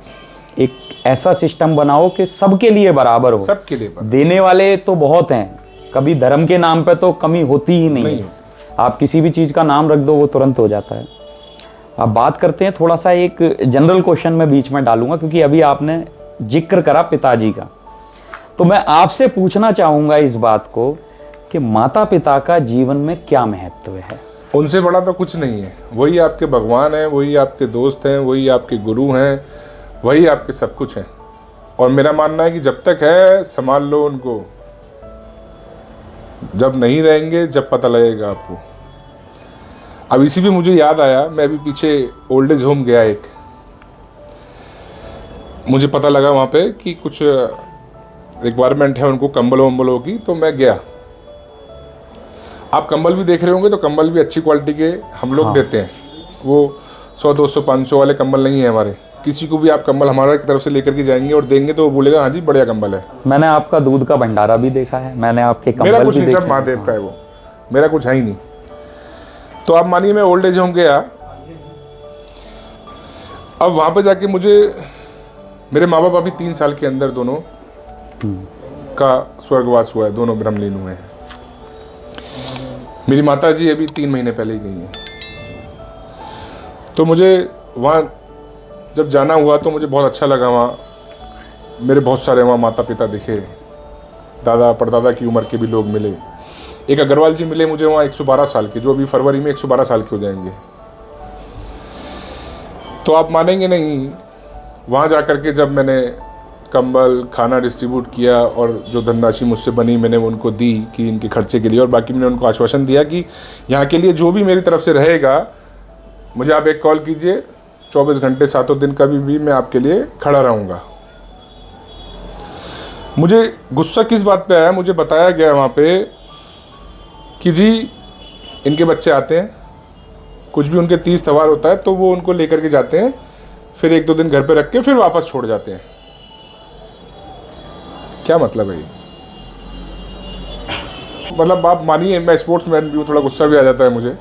एक ऐसा सिस्टम बनाओ कि सबके लिए बराबर हो। सबके लिए बराबर। देने वाले तो बहुत हैं, कभी धर्म के नाम पे तो कमी होती ही नहीं है। आप किसी भी चीज का नाम रख दो, वो तुरंत हो जाता है। अब बात करते हैं थोड़ा सा, एक जनरल क्वेश्चन मैं बीच में डालूंगा, क्योंकि अभी आपने जिक्र करा पिताजी का, तो मैं आपसे पूछना चाहूंगा इस बात को कि माता पिता का जीवन में क्या महत्व है? उनसे बड़ा तो कुछ नहीं है। वही आपके भगवान हैं, वही आपके दोस्त हैं, वही आपके गुरु हैं, वही आपके सब कुछ हैं। और मेरा मानना है कि जब तक है संभाल लो उनको, जब नहीं रहेंगे जब पता लगेगा आपको। अब इसी भी मुझे याद आया, मैं अभी पीछे ओल्ड एज होम गया एक, मुझे पता लगा वहाँ पे कि कुछ रिक्वायरमेंट है उनको कंबलों की, तो मैं गया। आप कंबल भी देख रहे होंगे तो कंबल भी अच्छी क्वालिटी के हम लोग देते हैं। वो 100, 200, 500 वाले कंबल नहीं है हमारे। किसी को भी आप कंबल हमारे की तरफ से लेकर के जाएंगे और देंगे तो वो बोलेगा हाँ जी बढ़िया कंबल है। मैंने आपका दूध का भंडारा भी देखा है, मैंने आपके कंबल मेरा कुछ भी नहीं, देखे सब महादेव का है वो, मेरा कुछ है ही नहीं। तो आप मानिए मैं ओल्ड एज होम गया। अब वहाँ पे जाके मुझे मेरे माँ बाप अभी 3 साल के अंदर दोनों का स्वर्गवास हुआ है, दोनों ब्रह्मलीन हुए हैं। मेरी माता जी अभी 3 महीने पहले ही गई हैं। तो मुझे वहाँ जब जाना हुआ तो मुझे बहुत अच्छा लगा। वहाँ मेरे बहुत सारे वहाँ माता पिता दिखे, दादा परदादा की उम्र के भी लोग मिले। एक अग्रवाल जी मिले मुझे वहाँ 112 साल के, जो अभी फरवरी में 112 साल के हो जाएंगे। तो आप मानेंगे नहीं, वहाँ जा कर के जब मैंने कंबल खाना डिस्ट्रीब्यूट किया और जो धनराशि मुझसे बनी मैंने वो उनको दी कि इनके खर्चे के लिए, और बाकी मैंने उनको आश्वासन दिया कि यहाँ के लिए जो भी मेरी तरफ से रहेगा मुझे आप एक कॉल कीजिए, 24 घंटे 7 दिन कभी भी मैं आपके लिए खड़ा रहूँगा। मुझे गुस्सा किस बात पे आया, मुझे बताया गया वहाँ पे कि जी इनके बच्चे आते हैं, कुछ भी उनके तीज त्यौहार होता है तो वो उनको लेकर के जाते हैं, फिर 1-2 दिन घर पे रख के फिर वापस छोड़ जाते हैं। क्या मतलब है ये? मतलब आप मानिए मैं स्पोर्ट्समैन भी हूँ, थोड़ा गुस्सा भी आ जाता है मुझे।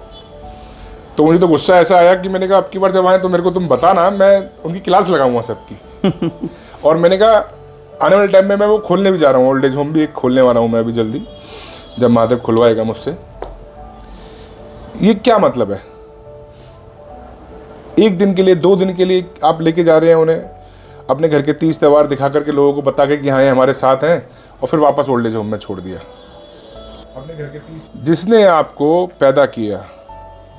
तो मुझे तो गुस्सा ऐसा आया कि मैंने कहा अब की बार जब आए तो मेरे को तुम बताना, मैं उनकी क्लास लगाऊंगा सबकी। और मैंने कहा आने वाले टाइम में मैं वो खोलने भी जा रहा हूँ, ओल्ड एज होम भी एक खोलने वाला हूँ मैं अभी जल्दी, जब महादेव खुलवाएगा मुझसे। ये क्या मतलब है? 1 दिन के लिए 2 दिन के लिए आप लेके जा रहे हैं उन्हें, अपने घर के तीज त्यौहार दिखा करके लोगों को बता के कि हाँ ये हमारे साथ हैं, और फिर वापस ओल्ड एज होम में छोड़ दिया। अपने घर के जिसने आपको पैदा किया,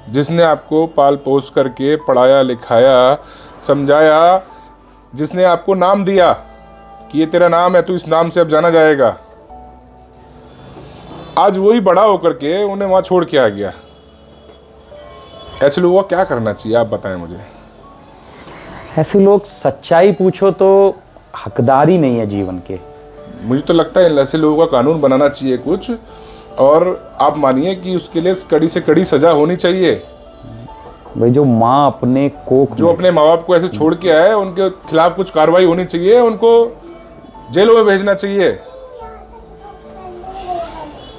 जिसने आपको पाल पोस करके पढ़ाया लिखाया समझाया, जिसने आपको नाम दिया कि ये तेरा नाम है, तू इस नाम से अब जाना जाएगा, आज वही बड़ा होकर के उन्हें वहां छोड़ के आ गया। ऐसे लोगों को क्या करना चाहिए आप बताएं मुझे। ऐसे लोग सच्चाई पूछो तो हकदार ही नहीं है जीवन के। मुझे तो लगता है ऐसे लोगों का कानून बनाना चाहिए कुछ, और आप मानिए कि उसके लिए कड़ी से कड़ी सजा होनी चाहिए। भाई जो माँ अपने कोख जो अपने माँ बाप को ऐसे छोड़ के आए उनके खिलाफ कुछ कार्रवाई होनी चाहिए, उनको जेलों में भेजना चाहिए।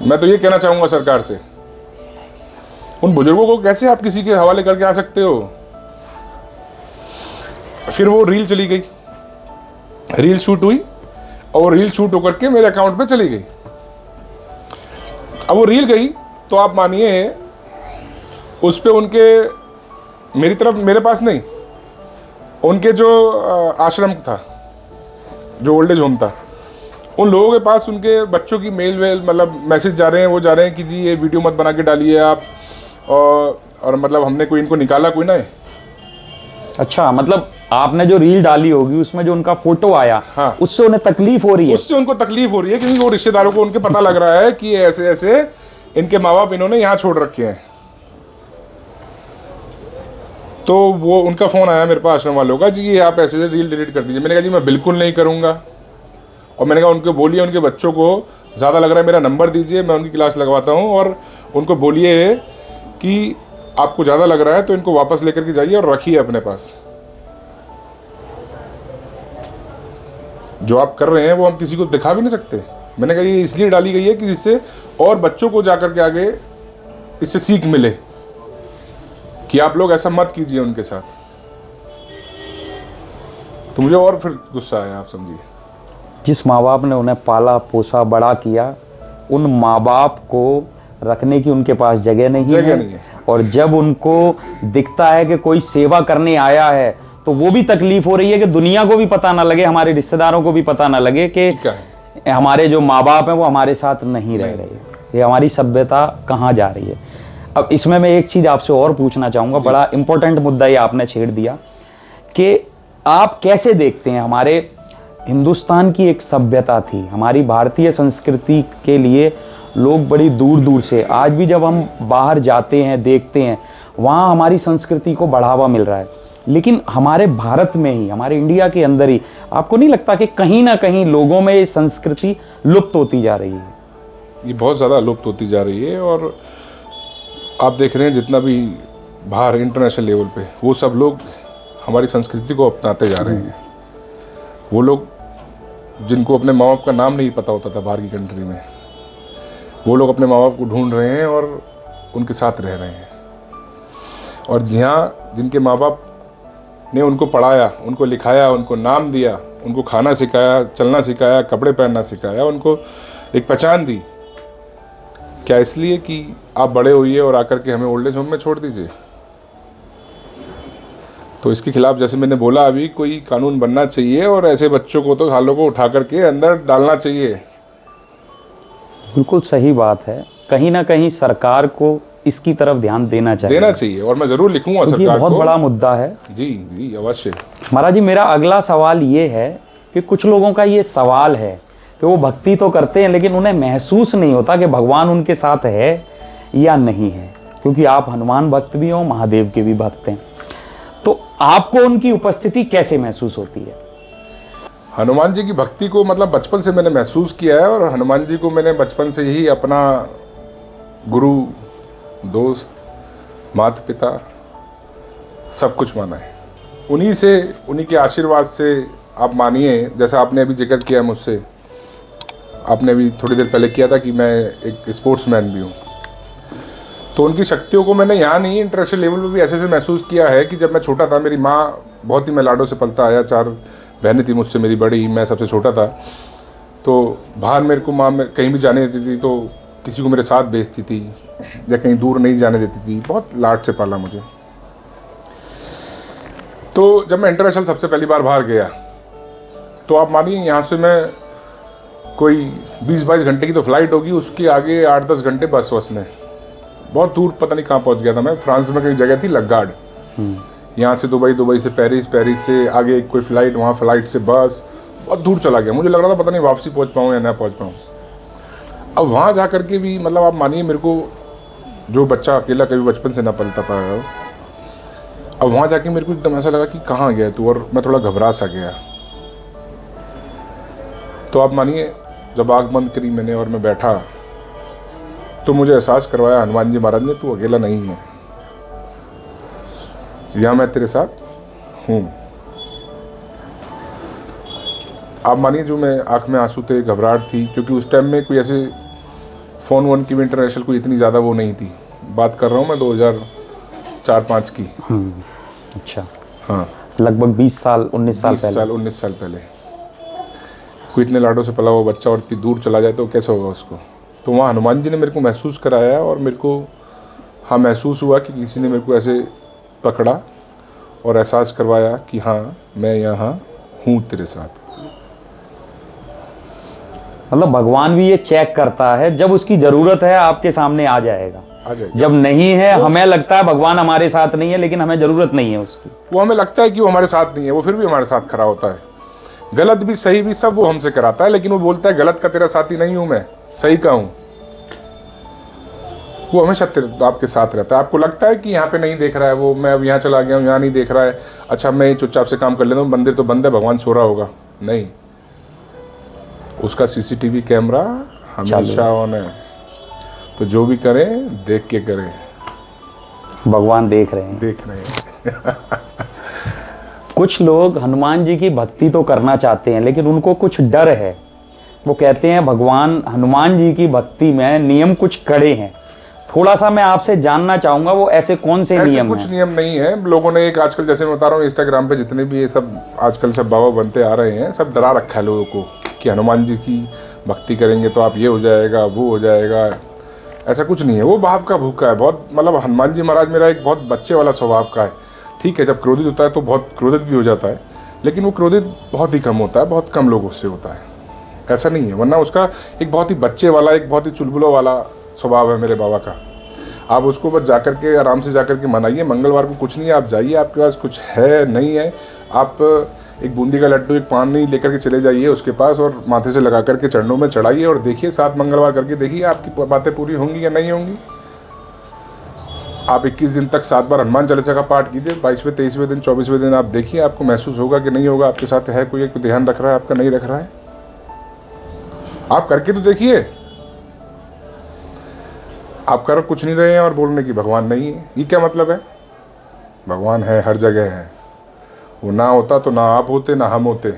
मैं तो ये कहना चाहूंगा सरकार से। उन बुजुर्गों को कैसे आप किसी के हवाले करके आ सकते हो? फिर वो रील चली गई, रील शूट हुई और रील शूट होकर के मेरे अकाउंट पे चली गई। अब वो रील गई तो आप मानिए उस पे उनके, मेरी तरफ मेरे पास नहीं, उनके जो आश्रम था, जो ओल्ड एज होम था, उन लोगों के पास उनके बच्चों की मेल वेल मतलब मैसेज जा रहे हैं, वो जा रहे हैं कि जी ये वीडियो मत बना के डालिए आप, और मतलब हमने कोई इनको निकाला कोई ना। अच्छा, मतलब आपने जो रील डाली होगी उसमें जो उनका फोटो आया, हाँ, उससे उन्हें तकलीफ हो रही है। उससे उनको तकलीफ हो रही है क्योंकि वो रिश्तेदारों को उनके पता लग रहा है कि ऐसे ऐसे इनके माँ बाप इन्होंने यहाँ छोड़ रखे हैं। तो वो उनका फ़ोन आया मेरे पास आश्रम वालों का, जी ये आप ऐसे रील डिलीट कर दीजिए। मैंने कहा जी मैं बिल्कुल नहीं करूँगा। और मैंने कहा उनको बोलिए, उनके बच्चों को ज़्यादा लग रहा है, मेरा नंबर दीजिए, मैं उनकी क्लास लगवाता हूँ, और उनको बोलिए कि आपको ज़्यादा लग रहा है तो इनको वापस लेकर के जाइए और रखिए अपने पास। जो आप कर रहे हैं वो हम किसी को दिखा भी नहीं सकते। मैंने कहा ये इसलिए डाली गई है कि जिससे और बच्चों को जाकर के आगे इससे सीख मिले कि आप लोग ऐसा मत कीजिए उनके साथ। तो मुझे और फिर गुस्सा आया, आप समझिए। जिस माँ बाप ने उन्हें पाला पोसा बड़ा किया, उन माँ बाप को रखने की उनके पास जगह नहीं है। और जब उनको दिखता है कि कोई सेवा करने आया है तो वो भी तकलीफ हो रही है कि दुनिया को भी पता ना लगे, हमारे रिश्तेदारों को भी पता ना लगे कि हमारे जो माँ बाप हैं वो हमारे साथ नहीं रह रहे। ये हमारी सभ्यता कहाँ जा रही है। अब इसमें मैं एक चीज़ आपसे और पूछना चाहूँगा, बड़ा इंपॉर्टेंट मुद्दा ये आपने छेड़ दिया कि आप कैसे देखते हैं, हमारे हिंदुस्तान की एक सभ्यता थी, हमारी भारतीय संस्कृति के लिए लोग बड़ी दूर दूर से, आज भी जब हम बाहर जाते हैं देखते हैं वहाँ हमारी संस्कृति को बढ़ावा मिल रहा है, लेकिन हमारे भारत में ही, हमारे इंडिया के अंदर ही आपको नहीं लगता कि कहीं ना कहीं लोगों में ये संस्कृति लुप्त होती जा रही है? ये बहुत ज़्यादा लुप्त होती जा रही है। और आप देख रहे हैं जितना भी बाहर इंटरनेशनल लेवल पे वो सब लोग हमारी संस्कृति को अपनाते जा रहे हैं। वो लोग जिनको अपने माँ बाप का नाम नहीं पता होता था बाहर की कंट्री में, वो लोग अपने माँ बाप को ढूंढ रहे हैं और उनके साथ रह रहे हैं। और यहाँ जिनके माँ बाप ने उनको पढ़ाया, उनको लिखाया, उनको नाम दिया, उनको खाना सिखाया, चलना सिखाया, कपड़े पहनना सिखाया, उनको एक पहचान दी। क्या इसलिए कि आप बड़े होइए और आकर के हमें ओल्ड एज होम में छोड़ दीजिए? तो इसके खिलाफ जैसे मैंने बोला अभी, कोई कानून बनना चाहिए और ऐसे बच्चों को तो सालों को उठा करके अंदर डालना चाहिए। बिल्कुल सही बात है। कहीं ना कहीं सरकार को इसकी तरफ ध्यान देना चाहिए और मैं ज़रूर लिखूंगा क्योंकि ये सरकार बहुत को। बड़ा मुद्दा है। जी जी अवश्य। महाराज जी, मेरा अगला सवाल ये है कि कुछ लोगों का ये सवाल है कि वो भक्ति तो करते हैं लेकिन उन्हें महसूस नहीं होता कि भगवान उनके साथ है या नहीं है, क्योंकि आप हनुमान भक्त भी हो, महादेव के भी भक्त हैं। तो आपको उनकी उपस्थिति कैसे महसूस होती है? हनुमान जी की भक्ति को मतलब बचपन से मैंने महसूस किया है, और हनुमान जी को मैंने बचपन से ही अपना गुरु, दोस्त, माता पिता सब कुछ माना है। उन्हीं के आशीर्वाद से आप मानिए, जैसा आपने अभी जिक्र किया मुझसे, आपने अभी थोड़ी देर पहले किया था कि मैं एक स्पोर्ट्समैन भी हूँ, तो उनकी शक्तियों को मैंने यहाँ नहीं, इंटरनेशनल लेवल पे भी ऐसे से महसूस किया है कि जब मैं छोटा था, मेरी माँ बहुत ही, मैं लाडो से पलता आया, 4 बहनें थी मुझसे, मेरी बड़ी, मैं सबसे छोटा था। तो बाहर मेरे को माँ में कहीं भी जाने देती थी तो किसी को मेरे साथ भेजती थी, या कहीं दूर नहीं जाने देती थी, बहुत लाड से पाला मुझे। तो जब मैं इंटरनेशनल सबसे पहली बार बाहर गया, तो आप मानिए यहाँ से मैं कोई 20-22 घंटे की तो फ्लाइट होगी, उसके आगे 8-10 घंटे बस में, बहुत दूर पता नहीं कहाँ पहुँच गया था मैं। फ्रांस में कई जगह थी लग्गार्ड, यहाँ से दुबई, दुबई से पेरिस, पेरिस से आगे कोई फ्लाइट, वहाँ फ्लाइट से बस, बहुत दूर चला गया। मुझे लग रहा था पता नहीं वापसी पहुँच पाऊँ या ना पहुँच पाऊँ। अब वहाँ जा कर के भी मतलब आप मानिए, मेरे को जो बच्चा अकेला कभी बचपन से ना पलता पाया हो, अब वहाँ जाके मेरे को एकदम ऐसा लगा कि कहाँ गया तू, और मैं थोड़ा घबरा सा गया। तो आप मानिए, जब आँख बंद करी मैंने और मैं बैठा, तो मुझे एहसास करवाया हनुमान जी महाराज ने, तू अकेला नहीं है, यहाँ मैं तेरे साथ हूँ। आप मानिए, जो मैं आँख में आंसू थे, घबराहट थी, क्योंकि उस टाइम में कोई ऐसे फ़ोन वोन की भी इंटरनेशनल कोई इतनी ज़्यादा वो नहीं थी। बात कर रहा हूँ मैं 2004-05 की। अच्छा, हाँ, लगभग 20 साल 19 साल पहले। कोई इतने लाडों से पला हुआ बच्चा और इतनी दूर चला जाए तो कैसा होगा उसको। तो वहाँ हनुमान जी ने मेरे को महसूस कराया, और मेरे को हाँ महसूस हुआ कि किसी ने मेरे को ऐसे पकड़ा और एहसास करवाया कि हाँ मैं यहाँ हूँ तेरे साथ। मतलब भगवान भी ये चेक करता है, जब उसकी जरूरत है आपके सामने आ जाएगा, जब नहीं है हमें लगता है भगवान हमारे साथ नहीं है, लेकिन हमें जरूरत नहीं है उसकी। वो हमें लगता है कि वो हमारे साथ नहीं है, वो फिर भी हमारे साथ खड़ा होता है। गलत भी सही भी सब वो हमसे कराता है, लेकिन वो बोलता है गलत का तेरा साथी नहीं हूं मैं, सही का हूं। वो हमेशा आपके साथ रहता है। आपको लगता है कि यहाँ पे नहीं देख रहा है वो, मैं अब यहाँ चला गया हूँ, यहाँ नहीं देख रहा है, अच्छा मैं चुपचाप से काम कर लेता हूँ, मंदिर तो बंद है, भगवान सो रहा होगा। नहीं, उसका CCTV कैमरा हमेशा ऑन है, तो जो भी करें देख के करें, भगवान देख रहे हैं। कुछ लोग हनुमान जी की भक्ति तो करना चाहते हैं, लेकिन उनको कुछ डर है। वो कहते हैं भगवान हनुमान जी की भक्ति में नियम कुछ कड़े हैं। थोड़ा सा मैं आपसे जानना चाहूंगा, वो ऐसे कौन से नियम हैं? कुछ नियम नहीं है। लोगों ने एक आजकल, जैसे मैं बता रहा हूँ, इंस्टाग्राम पे जितने भी ये सब आजकल सब बाबा बनते आ रहे हैं, सब डरा रखा है लोगों को कि हनुमान जी की भक्ति करेंगे तो आप ये हो जाएगा, वो हो जाएगा। ऐसा कुछ नहीं है। वो भाव का भूखा है बहुत। मतलब हनुमान जी महाराज मेरा एक बहुत बच्चे वाला स्वभाव का है। ठीक है, जब क्रोधित होता है तो बहुत क्रोधित भी हो जाता है, लेकिन वो क्रोधित बहुत ही कम होता है, बहुत कम लोगों से होता है। ऐसा नहीं है, वरना उसका एक बहुत ही बच्चे वाला, एक बहुत ही चुलबुलों वाला स्वभाव है मेरे बाबा का। आप उसको बस जाकर के आराम से जाकर के मनाइए। मंगलवार को कुछ नहीं है, आप जाइए, आपके पास कुछ है नहीं है, आप एक बूंदी का लड्डू, एक पान नहीं लेकर के चले जाइए उसके पास, और माथे से लगा करके चरणों में चढ़ाइए, और देखिए 7 मंगलवार करके देखिए आपकी बातें पूरी होंगी या नहीं होंगी। आप 21 दिन तक 7 बार हनुमान चालीसा का पाठ कीजिए। 22वें, 23वें दिन, 24वें दिन आप देखिए, आपको महसूस होगा कि नहीं होगा, आपके साथ है कोई ध्यान रख रहा है आपका, नहीं रख रहा है। आप करके तो देखिए। आप कर कुछ नहीं रहे हैं और बोल रहे कि भगवान नहीं है, ये क्या मतलब है? भगवान है, हर जगह है। वो ना होता तो ना आप होते, ना हम होते,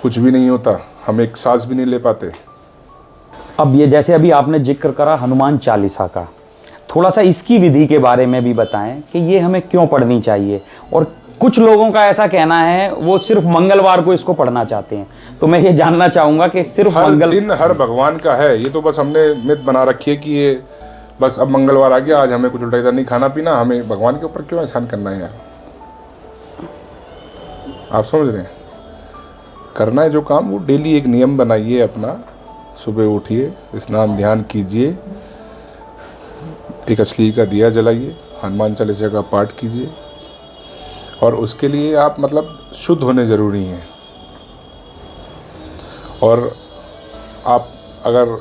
कुछ भी नहीं होता, हम एक सांस भी नहीं ले पाते। अब ये जैसे अभी आपने जिक्र करा हनुमान चालीसा का, थोड़ा सा इसकी विधि के बारे में भी बताएं कि ये हमें क्यों पढ़नी चाहिए और कुछ लोगों का ऐसा कहना है वो सिर्फ मंगलवार को इसको पढ़ना चाहते हैं, तो मैं ये जानना चाहूंगा कि सिर्फ हर दिन हर भगवान का है, ये तो बस हमने मिथ बना रखी है कि ये बस अब मंगलवार आ गया, आज हमें कुछ उल्टा नहीं खाना पीना, हमें भगवान के ऊपर क्यों एहसान करना है यार। आप समझ रहे हैं, करना है जो काम वो डेली एक नियम बनाइए अपना, सुबह उठिए, स्नान ध्यान कीजिए, एक असली का दिया जलाइए, हनुमान चालीसा का पाठ कीजिए, और उसके लिए आप मतलब शुद्ध होने ज़रूरी हैं। और आप अगर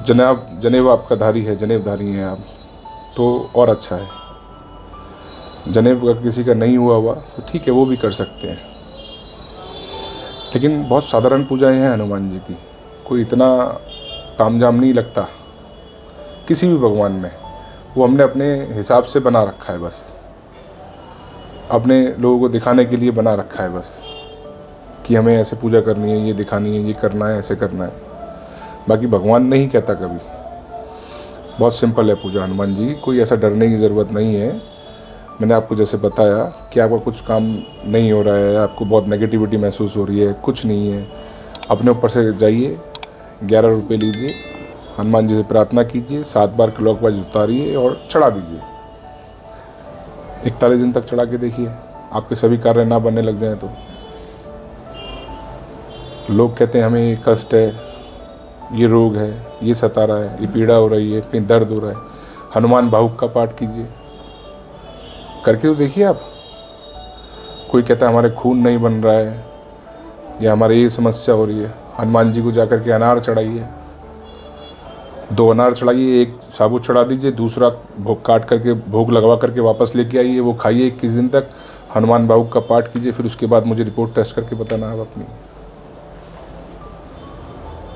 जनेब आपका धारी है, जनेबधारी हैं आप, तो और अच्छा है। जनेब अगर किसी का नहीं हुआ हुआ तो ठीक है, वो भी कर सकते हैं, लेकिन बहुत साधारण पूजाएं हैं हनुमान जी की, कोई इतना तामझाम नहीं लगता किसी भी भगवान में, वो हमने अपने हिसाब से बना रखा है, बस अपने लोगों को दिखाने के लिए बना रखा है बस, कि हमें ऐसे पूजा करनी है, ये दिखानी है, ये करना है, ऐसे करना है। बाकी भगवान नहीं कहता कभी, बहुत सिंपल है पूजा हनुमान जी, कोई ऐसा डरने की ज़रूरत नहीं है। मैंने आपको जैसे बताया कि आपका कुछ काम नहीं हो रहा है, आपको बहुत नेगेटिविटी महसूस हो रही है, कुछ नहीं है, अपने ऊपर से जाइए, 11 रुपये लीजिए, हनुमान जी से प्रार्थना कीजिए, 7 बार क्लॉकवाइज उतारिए और चढ़ा दीजिए। 41 दिन तक चढ़ा के देखिए, आपके सभी कार्य ना बनने लग जाएं तो। लोग कहते हैं हमें ये कष्ट है, ये रोग है, ये सता रहा है, ये पीड़ा हो रही है, कहीं दर्द हो रहा है, हनुमान भावुक का पाठ कीजिए, करके तो देखिए आप। कोई कहता है हमारे खून नहीं बन रहा है, या हमारे ये समस्या हो रही है, हनुमान जी को जाकर के अनार चढ़ाइए, 2 अनार चढ़ाइए, एक साबुत चढ़ा दीजिए, दूसरा भोग काट करके भोग लगवा करके वापस लेके आइए, वो खाइए 21 दिन तक, हनुमान भावुक का पाठ कीजिए, फिर उसके बाद मुझे रिपोर्ट टेस्ट करके बताना आप अपनी।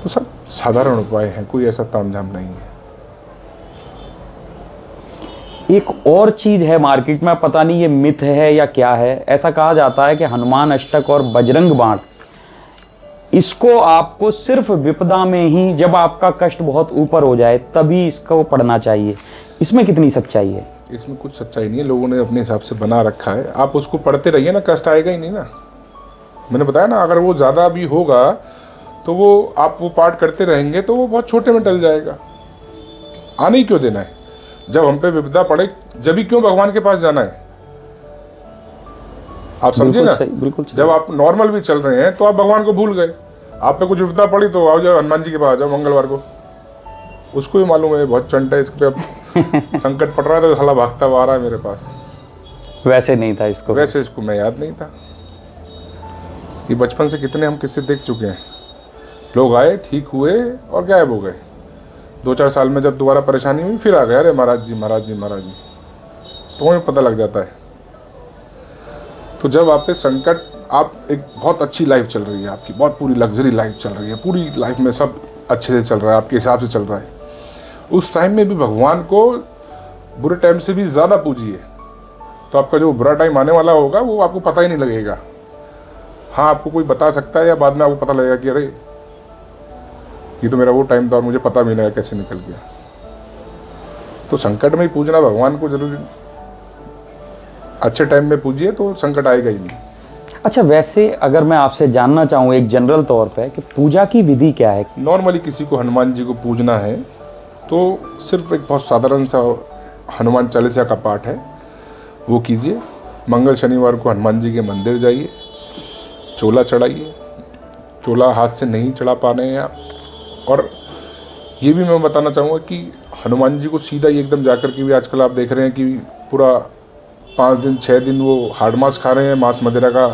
तो सब साधारण उपाय हैं, कोई ऐसा तामझाम नहीं है। एक और चीज है मार्केट में, पता नहीं ये मिथ है या क्या है, ऐसा कहा जाता है कि हनुमान अष्टक और बजरंग बाण, इसको आपको सिर्फ विपदा में ही, जब आपका कष्ट बहुत ऊपर हो जाए तभी इसको पढ़ना चाहिए। इसमें कितनी सच्चाई है? इसमें कुछ सच्चाई नहीं है, लोगों ने अपने हिसाब से बना रखा है। आप उसको पढ़ते रहिए ना, कष्ट आएगा ही नहीं ना। मैंने बताया ना, अगर वो ज़्यादा भी होगा तो वो आप वो पाठ करते रहेंगे तो वो बहुत छोटे में टल जाएगा। आने ही क्यों देना है? जब हम पे विपदा पड़े जब ही क्यों भगवान के पास जाना है? आप समझे ना, बिल्कुल। जब आप नॉर्मल भी चल रहे हैं तो आप भगवान को भूल गए, आप पे कुछ विपदा पड़ी तो आओ जाओ हनुमान जी के पास, जाओ मंगलवार को। उसको भी मालूम है बहुत चंट है, इस पे अब संकट पड़ रहा है तो हला भागता हुआ आ रहा है मेरे पास। वैसे नहीं था इसको, वैसे इसको मैं याद नहीं था। ये बचपन से कितने हम किस्से देख चुके हैं, लोग आए, ठीक हुए और गायब हो गए। 2-4 साल में जब दोबारा परेशानी हुई फिर आ गए, अरे महाराज जी महाराज जी महाराज जी, तो हमें पता लग जाता है। तो जब आप पे संकट, आप एक बहुत अच्छी लाइफ चल रही है आपकी, बहुत पूरी लग्जरी लाइफ चल रही है, पूरी लाइफ में सब अच्छे से चल रहा है, आपके हिसाब से चल रहा है, उस टाइम में भी भगवान को बुरे टाइम से भी ज़्यादा पूजिए, तो आपका जो बुरा टाइम आने वाला होगा वो आपको पता ही नहीं लगेगा। हाँ, आपको कोई बता सकता है या बाद में आपको पता लगेगा कि अरे ये तो मेरा वो टाइम था और मुझे पता भी नहीं कैसे निकल गया। तो संकट में ही पूजना भगवान को जरूरी, अच्छे टाइम में पूजिए तो संकट आएगा ही नहीं। अच्छा, वैसे अगर मैं आपसे जानना चाहूँ एक जनरल तौर पे कि पूजा की विधि क्या है? नॉर्मली किसी को हनुमान जी को पूजना है तो सिर्फ एक बहुत साधारण सा हनुमान चालीसा का पाठ है, वो कीजिए। मंगल शनिवार को हनुमान जी के मंदिर जाइए, चोला चढ़ाइए। चोला हाथ से नहीं चढ़ा पा रहे हैं आप, और ये भी मैं बताना चाहूँगा कि हनुमान जी को सीधा ही एकदम जाकर के भी आजकल आप देख रहे हैं कि पूरा 5 दिन 6 दिन वो हार्ड मास खा रहे हैं, मांस मदिरा का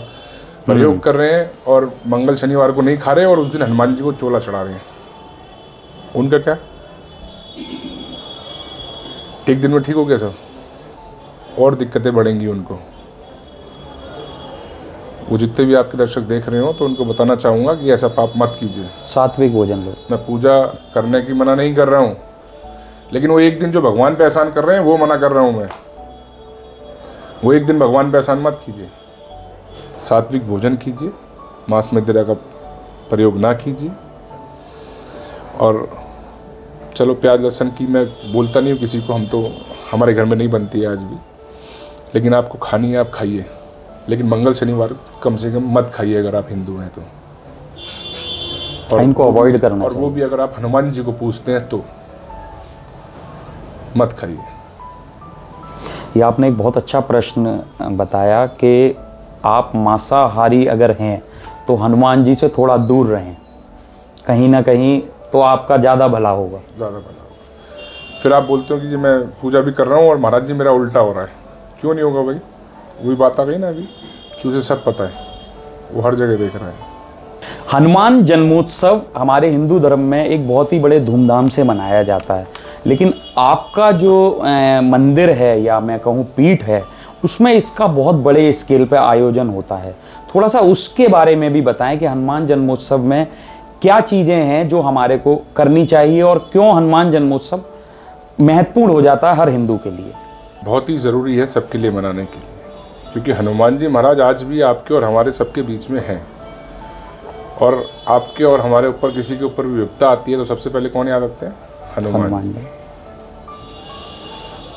प्रयोग कर रहे हैं, और मंगल शनिवार को नहीं खा रहे हैं और उस दिन हनुमान जी को चोला चढ़ा रहे हैं। उनका क्या, एक दिन में ठीक हो गया सब, और दिक्कतें बढ़ेंगी उनको। वो जितने भी आपके दर्शक देख रहे हो तो उनको बताना चाहूँगा कि ऐसा पाप मत कीजिए। सात्विक भोजन लो। मैं पूजा करने की मना नहीं कर रहा हूँ, लेकिन वो एक दिन जो भगवान पे एहसान कर रहे हैं वो मना कर रहा हूँ मैं। वो एक दिन भगवान पे एहसान मत कीजिए, सात्विक भोजन कीजिए, मांस मदिरा का प्रयोग ना कीजिए। और चलो प्याज लहसुन की मैं बोलता नहीं हूँ किसी को, हम तो हमारे घर में नहीं बनती है आज भी, लेकिन आपको खानी है, आप खाइए, लेकिन मंगल शनिवार कम से कम मत खाइए अगर आप हिंदू हैं तो। इनको अवॉइड करना और वो भी अगर आप हनुमान जी को पूजते हैं तो मत खाइए। ये आपने एक बहुत अच्छा प्रश्न बताया कि आप मांसाहारी अगर हैं तो हनुमान जी से थोड़ा दूर रहें, कहीं ना कहीं तो आपका ज़्यादा भला होगा। ज़्यादा भला होगा। फिर आप बोलते हो कि जी मैं पूजा भी कर रहा हूँ और महाराज जी मेरा उल्टा हो रहा है। क्यों नहीं होगा भाई? वही बात आ गई ना अभी कि उसे सब पता है, वो हर जगह देख रहा है। हनुमान जन्मोत्सव हमारे हिंदू धर्म में एक बहुत ही बड़े धूमधाम से मनाया जाता है, लेकिन आपका जो मंदिर है या मैं कहूँ पीठ है, उसमें इसका बहुत बड़े स्केल पे आयोजन होता है। थोड़ा सा उसके बारे में भी बताएं कि हनुमान जन्मोत्सव में क्या चीज़ें हैं जो हमारे को करनी चाहिए और क्यों हनुमान जन्मोत्सव महत्वपूर्ण हो जाता है हर हिंदू के लिए। बहुत ही ज़रूरी है सबके लिए मनाने के लिए, क्योंकि हनुमान जी महाराज आज भी आपके और हमारे सबके बीच में हैं। और आपके और हमारे ऊपर किसी के ऊपर भी विपदा आती है तो सबसे पहले कौन याद आते हैं? हनुमान जी।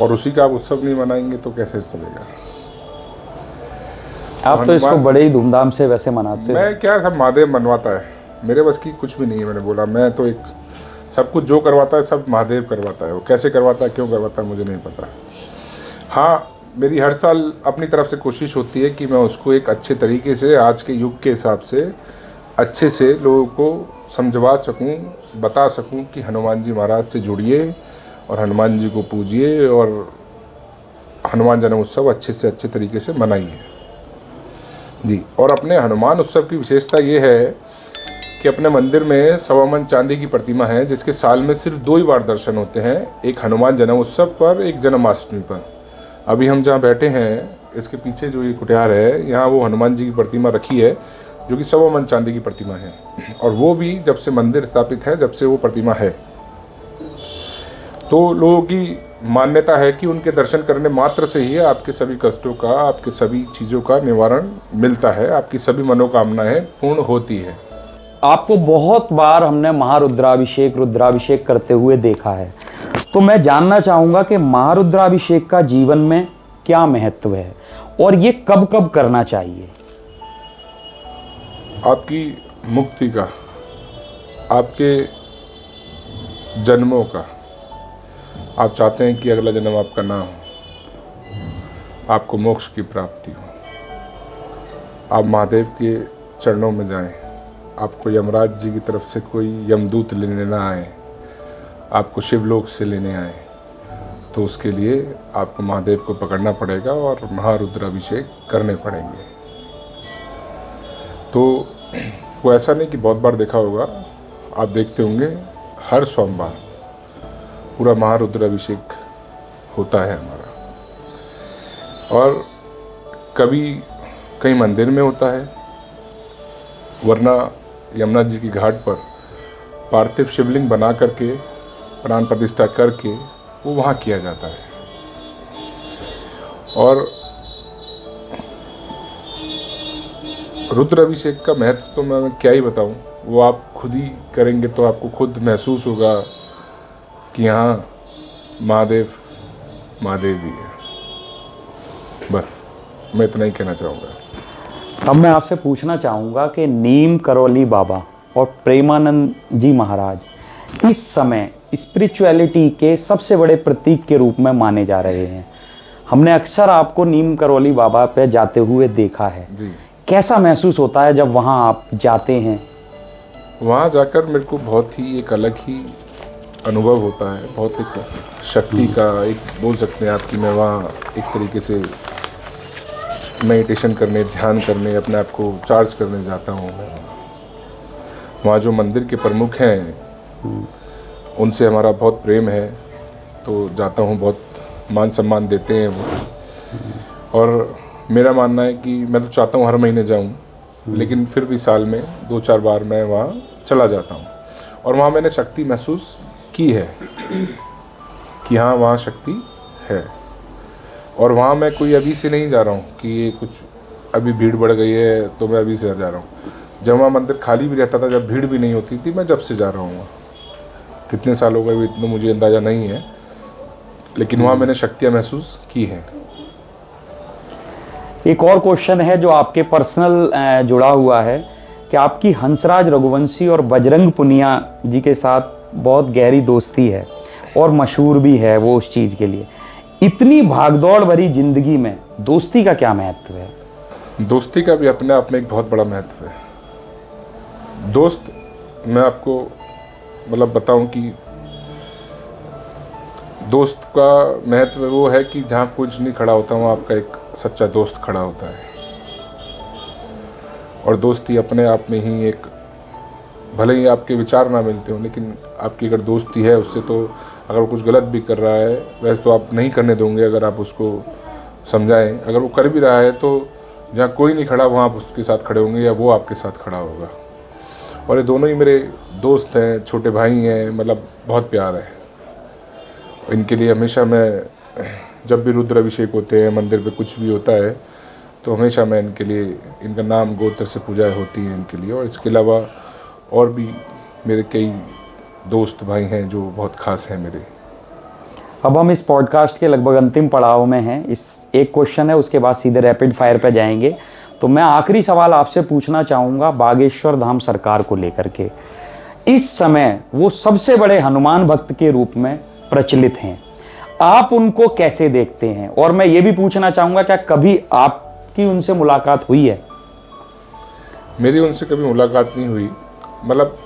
और उसी का आप उत्सव नहीं मनाएंगे तो कैसे चलेगा? आप तो इसको बड़े ही धूमधाम से वैसे मनाते हैं। मैं क्या, सब महादेव मनवाता है, मेरे बस की कुछ भी नहीं है। मैंने बोला मैं तो एक सब कुछ जो करवाता है सब महादेव करवाता है। वो कैसे करवाता है, क्यों करवाता है, मुझे नहीं पता। हाँ, मेरी हर साल अपनी तरफ से कोशिश होती है कि मैं उसको एक अच्छे तरीके से आज के युग के हिसाब से अच्छे से लोगों को समझवा सकूं, बता सकूं कि हनुमान जी महाराज से जुड़िए और हनुमान जी को पूजिए और हनुमान जन्म उत्सव अच्छे से अच्छे तरीके से मनाइए जी। और अपने हनुमान उत्सव की विशेषता ये है कि अपने मंदिर में 1.25 मन चांदी की प्रतिमा है, जिसके साल में सिर्फ 2 ही बार दर्शन होते हैं, एक हनुमान जन्म उत्सव पर, एक जन्माष्टमी पर। अभी हम जहाँ बैठे हैं इसके पीछे जो ये कुटियार है, यहाँ वो हनुमान जी की प्रतिमा रखी है जो कि 1.25 मन चांदी की प्रतिमा है। और वो भी जब से मंदिर स्थापित है, जब से वो प्रतिमा है, तो लोगों की मान्यता है कि उनके दर्शन करने मात्र से ही आपके सभी कष्टों का, आपके सभी चीज़ों का निवारण मिलता है, आपकी सभी मनोकामनाएं पूर्ण होती है। आपको बहुत बार हमने महारुद्राभिषेक, रुद्राभिषेक करते हुए देखा है, तो मैं जानना चाहूँगा कि महारुद्राभिषेक का जीवन में क्या महत्व है और ये कब कब करना चाहिए? आपकी मुक्ति का, आपके जन्मों का, आप चाहते हैं कि अगला जन्म आपका ना हो, आपको मोक्ष की प्राप्ति हो, आप महादेव के चरणों में जाएं, आपको यमराज जी की तरफ से कोई यमदूत लेने ना आए, आपको शिवलोक से लेने आए, तो उसके लिए आपको महादेव को पकड़ना पड़ेगा और महारुद्राभिषेक करने पड़ेंगे। तो वो ऐसा नहीं कि बहुत बार देखा होगा, आप देखते होंगे हर सोमवार पूरा महारुद्राभिषेक होता है हमारा। और कभी कहीं मंदिर में होता है, वरना यमुना जी की घाट पर पार्थिव शिवलिंग बना करके प्राण प्रतिष्ठा करके वो वहाँ किया जाता है। और रुद्राभिषेक का महत्व तो मैं क्या ही बताऊं, वो आप खुद ही करेंगे तो आपको खुद महसूस होगा कि हाँ महादेव महादेव भी है। बस मैं इतना ही कहना चाहूँगा। अब मैं आपसे पूछना चाहूँगा कि नीम करौली बाबा और प्रेमानंद जी महाराज इस समय स्पिरिचुअलिटी के सबसे बड़े प्रतीक के रूप में माने जा रहे हैं। हमने अक्सर आपको नीम करौली बाबा पे जाते हुए देखा है जी। कैसा महसूस होता है जब वहाँ आप जाते हैं? वहाँ जाकर मेरे को बहुत ही एक अलग ही अनुभव होता है, बहुत एक शक्ति का, एक बोल सकते हैं आप कि मैं वहाँ एक तरीके से मेडिटेशन करने, ध्यान करने, अपने आप को चार्ज करने जाता हूँ। वहाँ जो मंदिर के प्रमुख हैं उनसे हमारा बहुत प्रेम है, तो जाता हूँ, बहुत मान सम्मान देते हैं वो। और मेरा मानना है कि मैं तो चाहता हूँ हर महीने जाऊँ, लेकिन फिर भी साल में 2-4 बार मैं वहाँ चला जाता हूँ। और वहाँ मैंने शक्ति महसूस की है कि हाँ वहाँ शक्ति है। और वहाँ मैं कोई अभी से नहीं जा रहा हूँ कि ये कुछ अभी भीड़ बढ़ गई है तो मैं अभी से जा रहा हूँ। जब वहाँ मंदिर खाली भी रहता था, जब भीड़ भी नहीं होती थी, मैं जब से जा रहा हूँ। कितने साल हो गए इतना मुझे अंदाज़ा नहीं है, लेकिन वहाँ मैंने शक्तियाँ महसूस की हैं। एक और क्वेश्चन है जो आपके पर्सनल जुड़ा हुआ है कि आपकी हंसराज रघुवंशी और बजरंग पुनिया जी के साथ बहुत गहरी दोस्ती है और मशहूर भी है वो उस चीज़ के लिए। इतनी भागदौड़ भरी जिंदगी में दोस्ती का क्या महत्व है? दोस्ती का भी अपने आप में एक बहुत बड़ा महत्व है। दोस्त, मैं आपको मतलब बताऊं कि दोस्त का महत्व वो है कि जहाँ कुछ नहीं खड़ा होता वहाँ आपका एक सच्चा दोस्त खड़ा होता है। और दोस्ती अपने आप में ही एक, भले ही आपके विचार ना मिलते हो, लेकिन आपकी अगर दोस्ती है उससे, तो अगर वो कुछ गलत भी कर रहा है वैसे तो आप नहीं करने दोगे अगर आप उसको समझाएं। अगर वो कर भी रहा है तो जहाँ कोई नहीं खड़ा वहाँ आप उसके साथ खड़े होंगे या वो आपके साथ खड़ा होगा। और ये दोनों ही मेरे दोस्त हैं, छोटे भाई हैं, मतलब बहुत प्यार है इनके लिए। हमेशा मैं, जब भी रुद्र अभिषेक होते हैं, मंदिर पे कुछ भी होता है, तो हमेशा मैं इनके लिए, इनका नाम गोत्र से पूजा होती है इनके लिए। और इसके अलावा और भी मेरे कई दोस्त भाई हैं जो बहुत खास हैं मेरे। अब हम इस पॉडकास्ट के लगभग अंतिम पड़ाव में हैं। इस एक क्वेश्चन है, उसके बाद सीधे रैपिड फायर पे जाएंगे। तो मैं आखिरी सवाल आपसे पूछना चाहूँगा बागेश्वर धाम सरकार को लेकर के। इस समय वो सबसे बड़े हनुमान भक्त के रूप में प्रचलित हैं, आप उनको कैसे देखते हैं? और मैं ये भी पूछना चाहूँगा, क्या कभी आपकी उनसे मुलाकात हुई है? मेरी उनसे कभी मुलाकात नहीं हुई, मतलब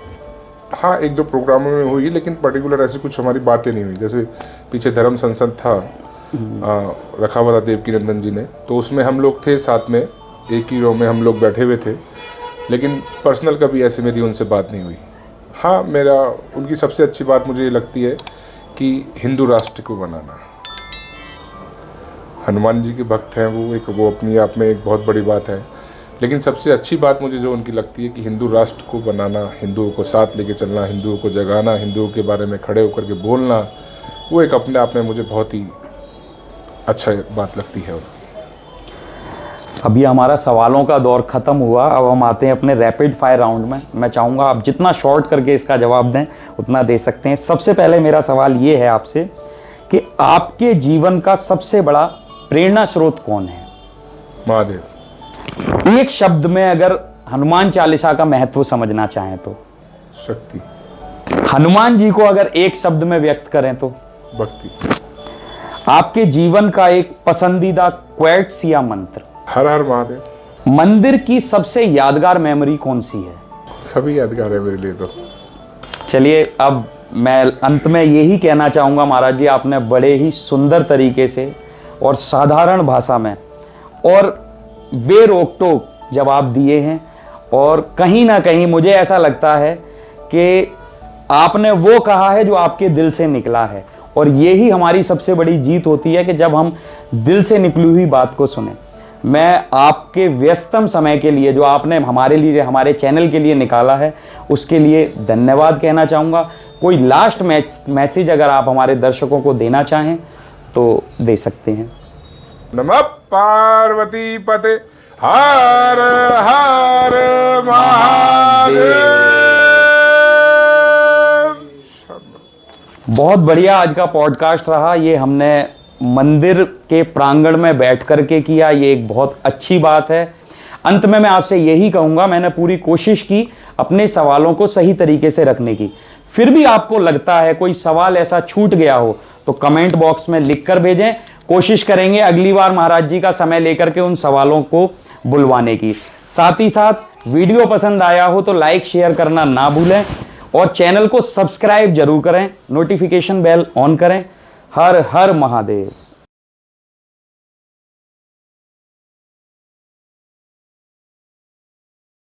हाँ एक दो प्रोग्रामों में हुई, लेकिन पर्टिकुलर ऐसी कुछ हमारी बातें नहीं हुई। जैसे पीछे धर्म संसद था, रखा हुआ था देवकी नंदन जी ने, तो उसमें हम लोग थे साथ में, एक ही रो में हम लोग बैठे हुए थे, लेकिन पर्सनल कभी ऐसे मेरी उनसे बात नहीं हुई। हाँ, मेरा उनकी सबसे अच्छी बात मुझे ये लगती है कि हिंदू राष्ट्र को बनाना। हनुमान जी के भक्त हैं वो अपनी आप में एक बहुत बड़ी बात है, लेकिन सबसे अच्छी बात मुझे जो उनकी लगती है कि हिंदू राष्ट्र को बनाना, हिंदुओं को साथ लेके चलना, हिंदुओं को जगाना, हिंदुओं के बारे में खड़े होकर के बोलना, वो एक अपने आप में मुझे बहुत ही अच्छा बात लगती है उनकी। अभी हमारा सवालों का दौर ख़त्म हुआ, अब हम आते हैं अपने रैपिड फायर राउंड में। मैं चाहूँगा आप जितना शॉर्ट करके इसका जवाब दें उतना दे सकते हैं। सबसे पहले मेरा सवाल ये है आपसे कि आपके जीवन का सबसे बड़ा प्रेरणा स्रोत कौन है? महादेव। एक शब्द में अगर हनुमान चालीसा का महत्व समझना चाहें तो? शक्ति। हनुमान जी को अगर एक शब्द में व्यक्त करें तो? भक्ति। आपके जीवन का एक पसंदीदा क्वेट्स या मंत्र? हर हर महादेव। मंदिर की सबसे यादगार मेमोरी कौन सी है? सभी यादगार है मेरे लिए तो। चलिए, अब मैं अंत में यही कहना चाहूँगा महाराज जी, आपने बड़े ही सुंदर तरीके से और साधारण भाषा में और बेरोक टोक जवाब दिए हैं। और कहीं ना कहीं मुझे ऐसा लगता है कि आपने वो कहा है जो आपके दिल से निकला है, और यही हमारी सबसे बड़ी जीत होती है कि जब हम दिल से निकली हुई बात को सुने। मैं आपके व्यस्तम समय के लिए जो आपने हमारे लिए, हमारे चैनल के लिए निकाला है, उसके लिए धन्यवाद कहना चाहूँगा। कोई लास्ट मैसेज अगर आप हमारे दर्शकों को देना चाहें तो दे सकते हैं। नमः पार्वती पते हर हर महादेव। बहुत बढ़िया आज का पॉडकास्ट रहा। ये हमने मंदिर के प्रांगण में बैठ करके किया, ये एक बहुत अच्छी बात है। अंत में मैं आपसे यही कहूँगा, मैंने पूरी कोशिश की अपने सवालों को सही तरीके से रखने की। फिर भी आपको लगता है कोई सवाल ऐसा छूट गया हो तो कमेंट बॉक्स में लिख कर भेजें। कोशिश करेंगे अगली बार महाराज जी का समय लेकर के उन सवालों को बुलवाने की। साथ ही साथ वीडियो पसंद आया हो तो लाइक शेयर करना ना भूलें और चैनल को सब्सक्राइब जरूर करें, नोटिफिकेशन बेल ऑन करें। हर हर महादेव।